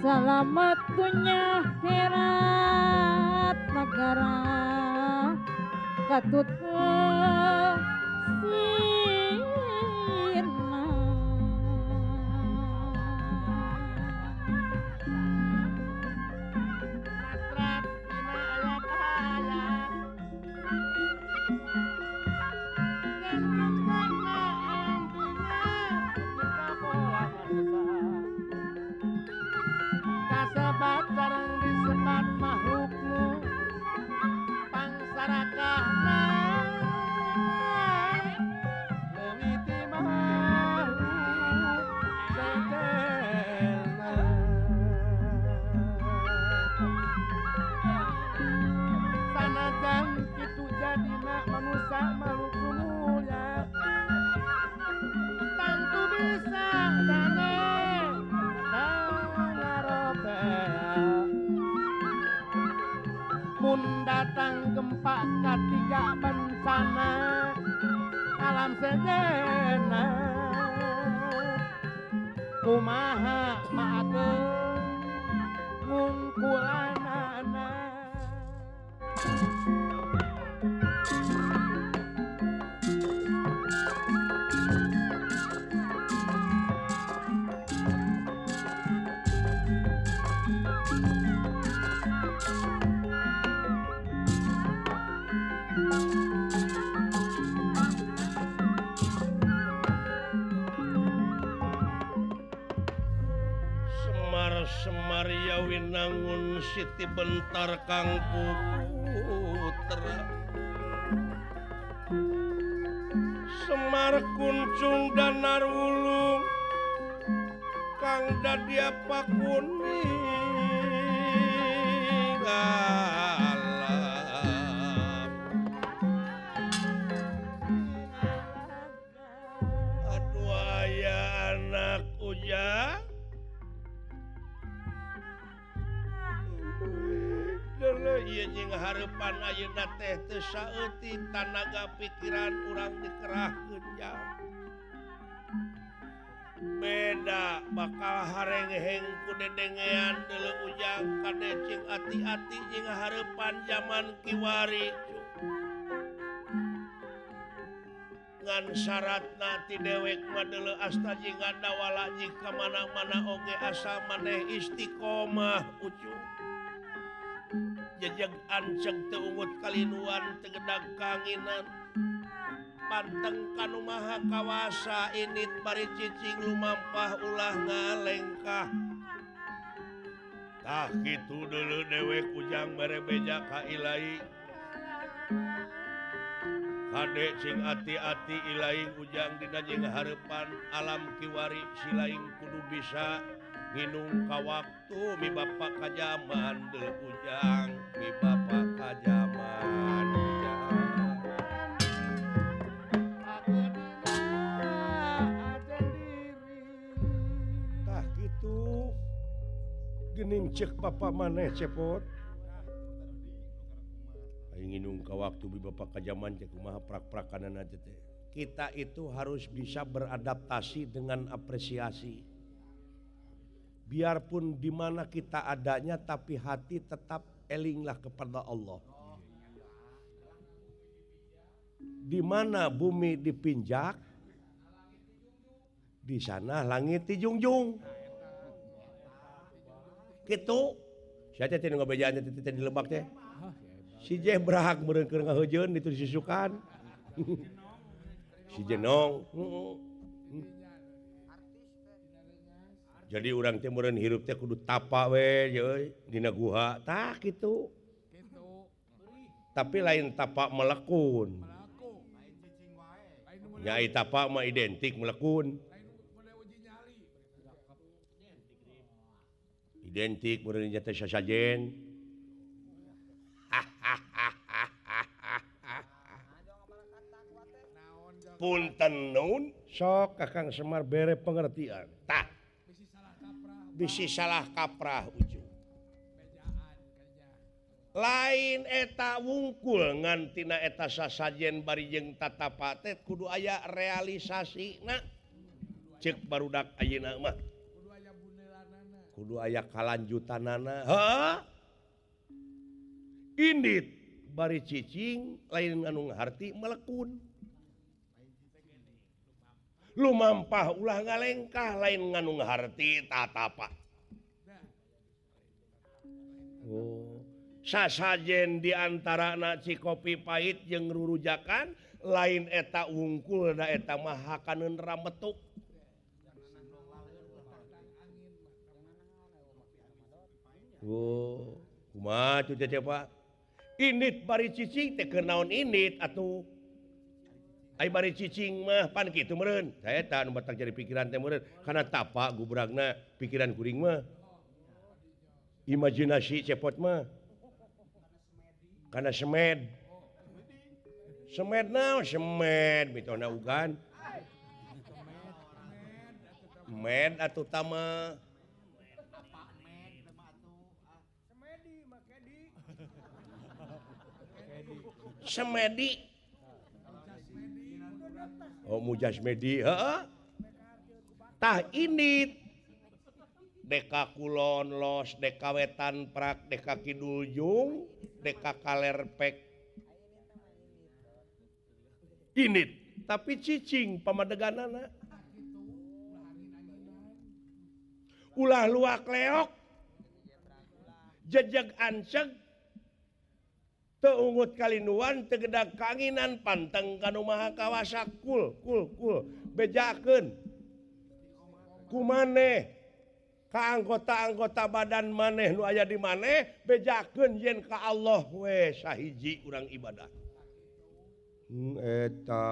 salamet dunya akhirat negara katut kasebat sareng disebat makhlukmu pangsarakana leuwiti makhluk sejelna sanajan kitu jadina manusia makhluk mulia tantu bisa dane mun datang gempa ketiga bencana alam sejenak kumaha maakeun ngungkulanana Semar Yawi nangun Siti bentar Kang Putra Semar kuncung danar wulung Kang Dadia Pakuning alam aduh aya anak ujang ieu nying hareupan ayeuna teh teu saeutik tanaga pikiran urang dikerahkeun jang beda bakal hareng-heng ku dedengean deuleu ujang kade cing ati-ati jeung hareupan zaman kiwari ngan syaratna ti dewek mah deuleu asta jing dawala jika mana-mana oge asa maneh istiqomah ucung jejeg anceg teu ungut kalinuan teu gedag kanginan panteng kanu maha kawasa init bari cicing lumampah ulah ngalengkah tah kitu deuleu dewek ujang mere beja ka ilahi kade cing ati-ati ilaing ujang dina jeung hareupan alam kiwari silaing kudu bisa nginung ka waktu mi bapa ka jaman deuleu ujang mi bapa ka jaman ujang tah kitu geuning ceuk papa maneh cepot aing nginung ka waktu mi bapa ka jaman cek kumaha prak-prakanana teh kita itu harus bisa beradaptasi dengan apresiasi biarpun di mana kita adanya tapi hati tetap elinglah kepada Allah. Di mana bumi dipinjak, di sana langit dijunjung. Gitu. Saya teh nu ngabejaan teh di Lebak teh. Si Jeh berhak meureun keur ngaheujeun ditu disusukan. Si Jenong. Jadi urang teh meureun hirup teh kudu tapa we euy dina guha tah kitu. Tapi lain tapa melekun. Nyai tapa mah identik melekun. Identik meureun teh sasajen. Punten naon sok Kakang Semar bere pengertian. Tah bisi salah kaprah ujung lain eta wungkul ngantina eta sasajen bari jeung tatapa teh kudu aya realisasina ceuk barudak ayeuna mah kudu aya kalanjutanana heuh indit bari cicing lain anu harti melekun lumampah ulah ngalengkah lain nganu ngaharti tatapa oh sasajen diantarana cikopi pahit jeung rurujakan lain eta wungkul da eta mah hakaneun rametuk oh kumaha tuh teh Pak init bari cicing teh keur naon init atuh ai bari cicing mah pan kitu meureun saya eta nu batak jadi pikiran teh meureun kana tapa gubragna pikiran kuring mah imajinasi cepot mah kana semed naon semed mitona ugan med atuh tama semedi oh mujasmedi heeh tah init deka kulon los deka wetan prak deka kidul jung deka kalerpek init tapi cicing pamadeganana ulah luak leok jejeg anceg teu ungut kalinuan teu gedag kanginan panteng kanu maha kawasa kul bejakeun ku maneh ka anggota-anggota badan maneh nu aya di maneh bejakeun yen ka Allah we sahiji urang ibadah eta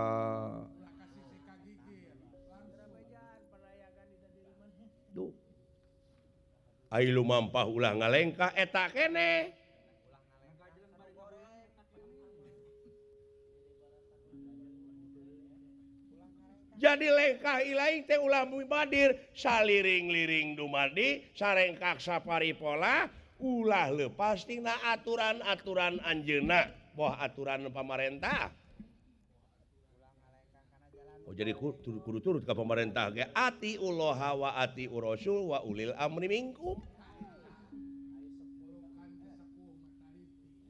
tuh Ai lumampah ulah ngalengka eta keneh. Jadi lengkah ilaing teh ulah mubadir saliring-liring dumadi sarengkak saparipola ulah lepas tina aturan-aturan anjeunna boh aturan pamarentah. Oh jadi kudu turut ka pamarentah ge atiullah wa atiur rasul wa ulil amri minkum.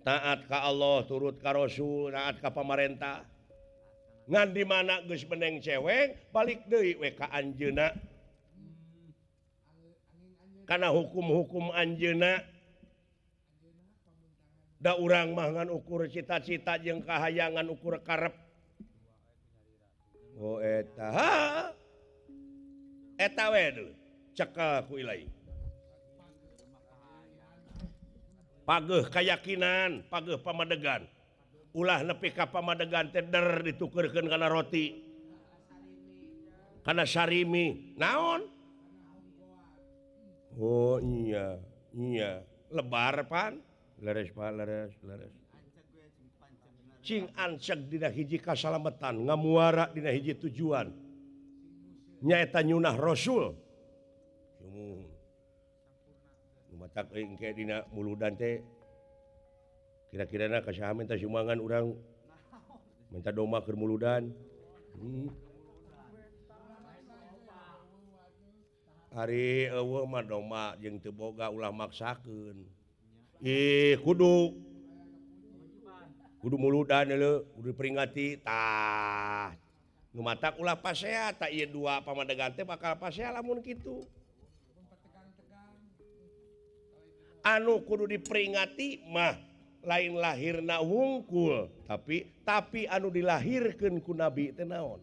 Taat ka Allah, turut ka Rasul, taat ka pamarentah. Ngan di mana geus meneng cewek balik deui we ka anjeunna kana hukum-hukum anjeunna da urang mah ngan ukur cita-cita jeung kahayangan ukur karep oh eta we deuleu cekel ku ilahi pageuh keyakinan pageuh pamadegan ulah nepi ka pamadegan teh der ditukeurkeun kana roti kana sarimi naon oh iya lebar pan leres pan leres cing anceg dina hiji kasalametan ngamuara dina hiji tujuan nyaeta nyunah rasul sumuhun matak engke dina muludan teh kira-kirana kasaha minta sumbangan urang minta domba keur muludan ari eueuh mah domba jeung teu boga ulah maksakeun kudu muludan heuleu kudu diperingati tah nu matak ulah pasea tak ieu dua pamadegan teh bakal pasea lamun kitu anu kudu diperingati mah lain lahirna wungkul tapi anu dilahirkeun ku nabi teh naon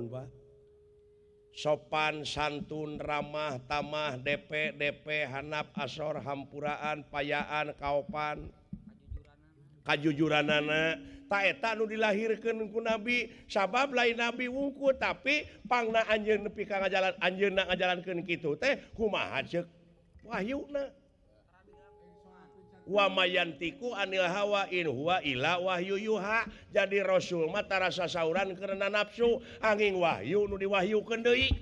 Pak sopan santun ramah tamah DP hanap asor hampuraan payaan kaopan kajujuranana ta eta anu dilahirkeun ku nabi sabab lain nabi wungkul tapi pangna anjeun nepi ka ngajalan anjeunna ngajalankeun kitu teh kumaha ceuk wahyuna wa mayantiku anil hawa in huwa ila wahyu yuha jadi rasul mah tara sasauran karena nafsu angin wahyu nu diwahyukeun deui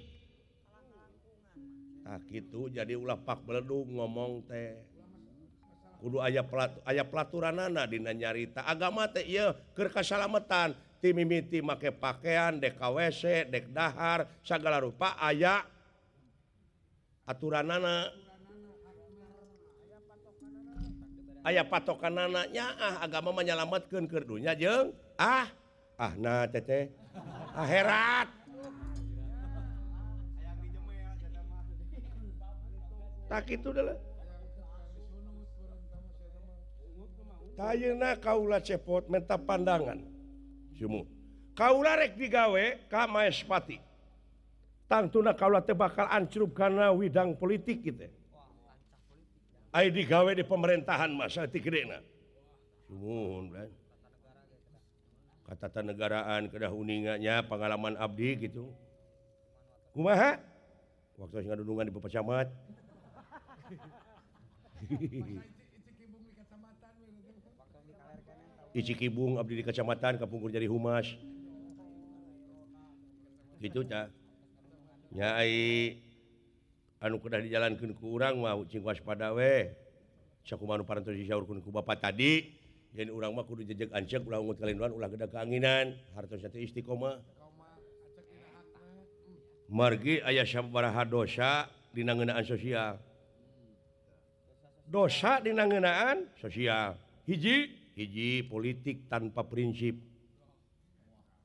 tah kitu jadi ulah pak beledug ngomong teh kudu aya pelaturanana dina nyarita agama teh ieu keur kasalametan ti mimiti make pakaian dek KWC dek dahar sagala rupa aya aturanana aya patokanana nya agama menyelamatkeun keur dunya jeung nah teteh akhirat tak kitu deuleu tayeuna kaula cepot menta pandangan sumu kaula rek digawe ka Maespati tangtuna kaula teh bakal ancrup kana widang politik kitu ai digawe di pemerintahan masa ti gedena sumun katatanegaraan kedah uningannya pengalaman abdi gitu kumaha waktu ngadudungan di pecamat di Cikibung abdi di kecamatan kapungkur jadi humas gitu cah nya ai anu kedah dijalankeun ku urang mah cing waspada we sakumaha nu parantos disaurkeun ku Bapak tadi yen urang mah kudu jejeg ancek ulah ungut kalinduan ulah geda keanginan hartosna teh istiqomah margi aya sabaraha dosa dina ngeunaan sosial dosa dina ngeunaan sosial hiji politik tanpa prinsip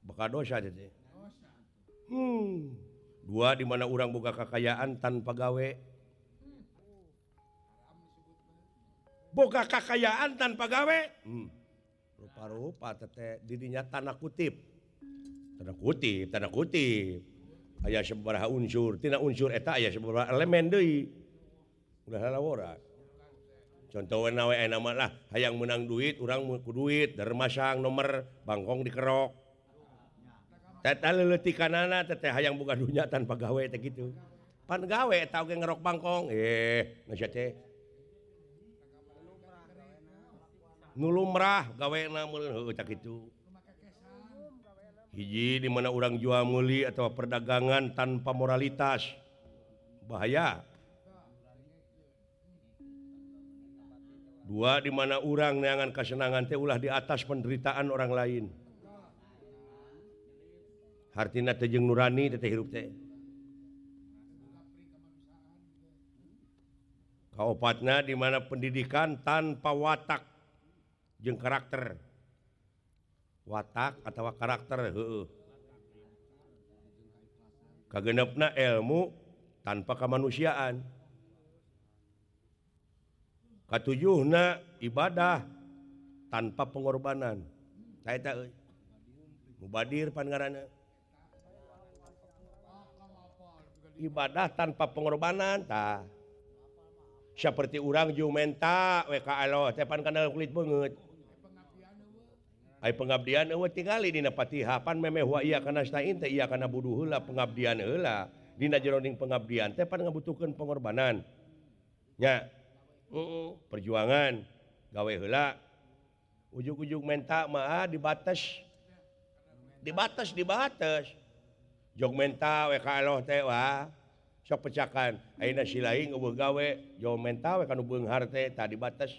bakal dosa teh dua di mana orang boga kekayaan tanpa gawe boga kekayaan tanpa gawe rupa-rupa teteh didinya tanda kutip aya sabaraha unsur tina unsur eta aya sabaraha elemen deui udah lalawora contohna we nama lah hayang menang duit urang ku duit dermasang nomor bangkong dikerok teh leutik kanana teh hayang boga dunya tanpa gawe teh kitu pan gawe tau ge ngerok bangkong ngeusah teh nu lumrah gawena meureun heuh tak kitu hiji di mana urang jual meuli atau perdagangan tanpa moralitas bahaya. Dua di mana urang neangan kesenangan teh ulah di atas penderitaan orang lain. Hartina teh jeung nurani teh hirup teh. Kaopatna di mana pendidikan tanpa watak jeung karakter. Watak atau karakter heueuh. Kagenepna ilmu tanpa kemanusiaan. Katujuhna ibadah tanpa pengorbanan. Saya tak mubadir pan ngaranna. Ibadah tanpa pengorbanan tah. Seperti urang jumenta we ka Allah teh pan kana kulit beungeut. Ai pengabdian eueuh tingali dina Fatihah pan memeh wa iya kana stain teh iya kana buduh heula pengabdian heula. Dina jroning pengabdian teh pan ngabutuhkeun pengorbanan. Nya perjuangan gawe heula ujug-ujug menta mah dibatas jog menta we ka Allah teh wah sok pecakan ayeuna silaing eueuh gawe jog menta we kanu beunghar teh tah dibatas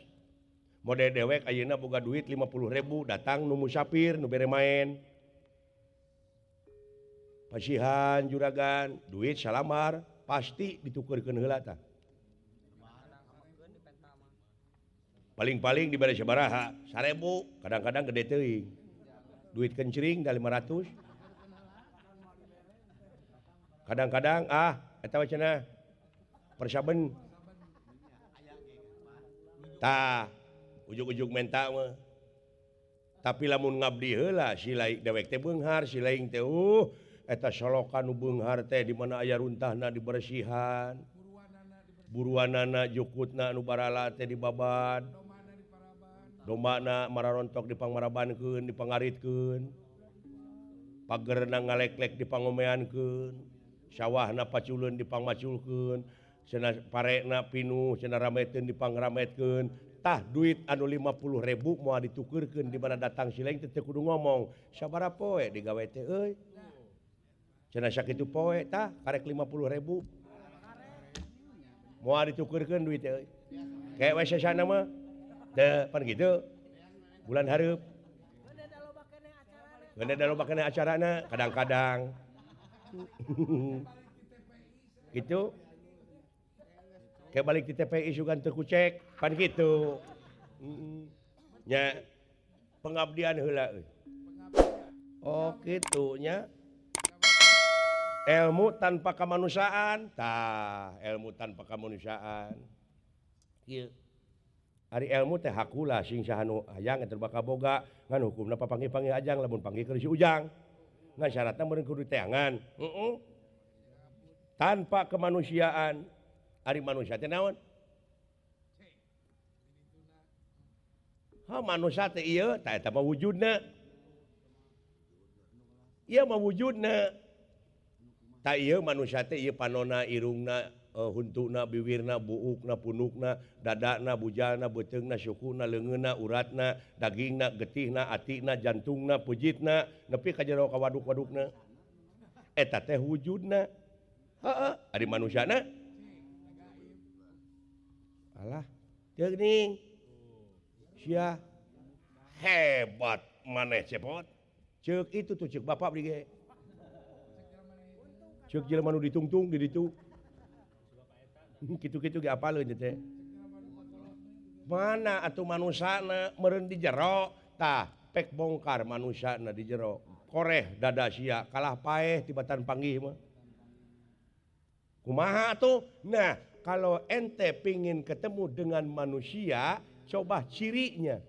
mode dewek ayeuna boga duit 50.000 datang nu musafir nu bere main pasihan juragan duit salamar pasti ditukeurkeun heula tah. Paling-paling diberi sabaraha 1.000 kadang-kadang gede teuing duit kencring da 500 kadang-kadang eta we cenah persaben tah ujug-ujug menta mah tapi lamun ngabdi heula silaing dewek teh beunghar silaing teh eta solokan nu beunghar teh di mana aya runtahna dibersihan buruanana jukutna anu barala teh dibabad dombana mararontok dipangmarabankeun dipangaritkeun pagerna ngaleklek dipangomeankeun sawahna paculeun dipangmaculkeun cenah parena pinuh cenah rameteun dipangrametkeun tah duit anu 50.000 moal ditukeurkeun di mana datang silaing teh kudu ngomong sabaraha poe digawe teh euy cenah sakitu poe tah karek 50.000 moal ditukeurkeun duit teh euy kae we sasana mah teh pan kitu bulan hareup geundeun da loba keneh acarana kadang-kadang gitu kayak balik di TPI sugan teu kucek pan kitu nya pengabdian heula euy oh kitu nya ilmu tanpa kemanusiaan tah ilmu tanpa kemanusiaan ieu ari ilmu teh hakula sing saha nu hayang eta bakal boga ngan hukumna papanggih-panggih ajang lamun panggih keur si ujang ngan syaratna meureun kudu teangan tanpa kemanusiaan ari manusia teh naon manusia teh ieu tah eta mah wujudna ieu mah wujudna tah ieu manusia teh ieu panonna irungna huntuna bibirna buukna punukna dadana bujalna beuteungna sukuna leungeunna uratna dagingna getihna atina jantungna pujitna nepi ka jero ka waduk-wadukna eta teh wujudna heueuh ari manusiana alah teuing sia hebat maneh cepot ceuk itu tuh ceuk bapak beli ge ceuk jelema nu ditungtung di ditu kitu-kitu ge apaleun teh mana atuh manusana meureun di jero tah pek bongkar manusana di jero koreh dada sia kalah paeh tibatan panggih mah kumaha atuh nah kalau ente pingin ketemu dengan manusia coba cirinya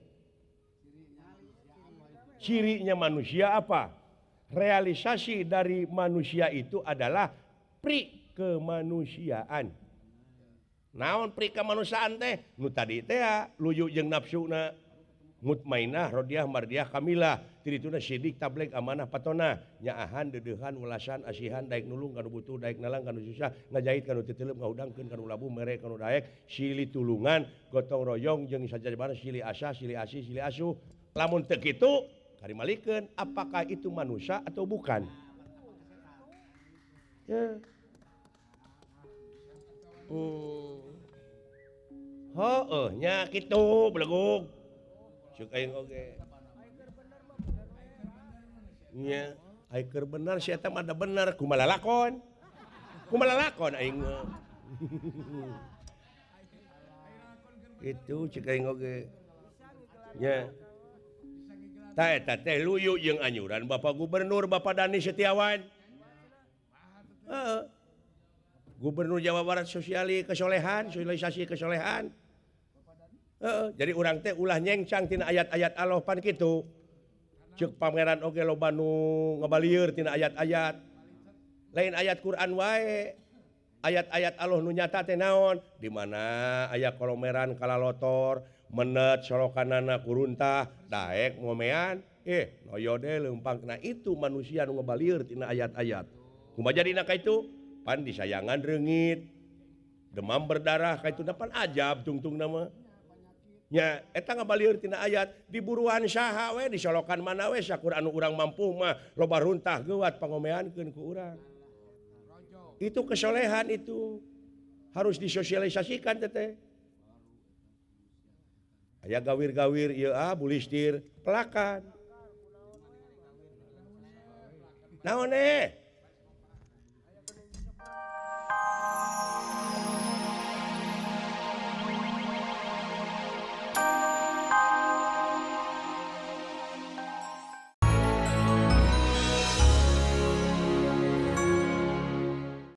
manusia apa realisasi dari manusia itu adalah pri kemanusiaan. Naon pri kemanusiaan teh nu tadi teh luyu jeung nafsuna Mutmainah Rodiah Mardiah Kamilah ti dituna sidik tabligh amanah patona nyaahan dedehan welasan asihan daek nulung kanu butuh daek nalang kanu susah ngajahit kanu teuteuleup ngahudangkeun kanu labu mere kanu daek silih tulungan gotong royong jeung sajabana silih asa silih asih silih asuh lamun teu kitu karimalikeun apakah itu manusia atau bukan ya nya kitu belegug cuk aing oge nya aing keur bener si eta mah da bener kumaha lakon aing itu cik aing oge nya ta eta teh luyu jeung anyuran Bapak Gubernur Bapak Dani Setiawan Gubernur Jawa Barat sosialisasi kesolehan jadi orang teh ulah nyengcang tina ayat-ayat Allah pan kitu cek pameran oge loba nu ngabalieur tina ayat-ayat lain ayat Quran wae ayat-ayat Allah nu nyata teh naon di mana aya kolomeran kalalotor menet solokanana kuruntah daek ngomean noyo deui leumpang nah itu manusia nu ngabalieur tina ayat-ayat kumaha jadina ka itu pan disayangan reungit demam berdarah ka itu pan ajab tungtung nama nya eta ngabalieur tina ayat diburuan saha we disolokan mana we sakur anu urang mampu mah loba runtah geuwat pangomeankeun ku urang itu kesolehan itu harus disosialisasikan teteh aya gawir-gawir ieu bulistir pelakan naon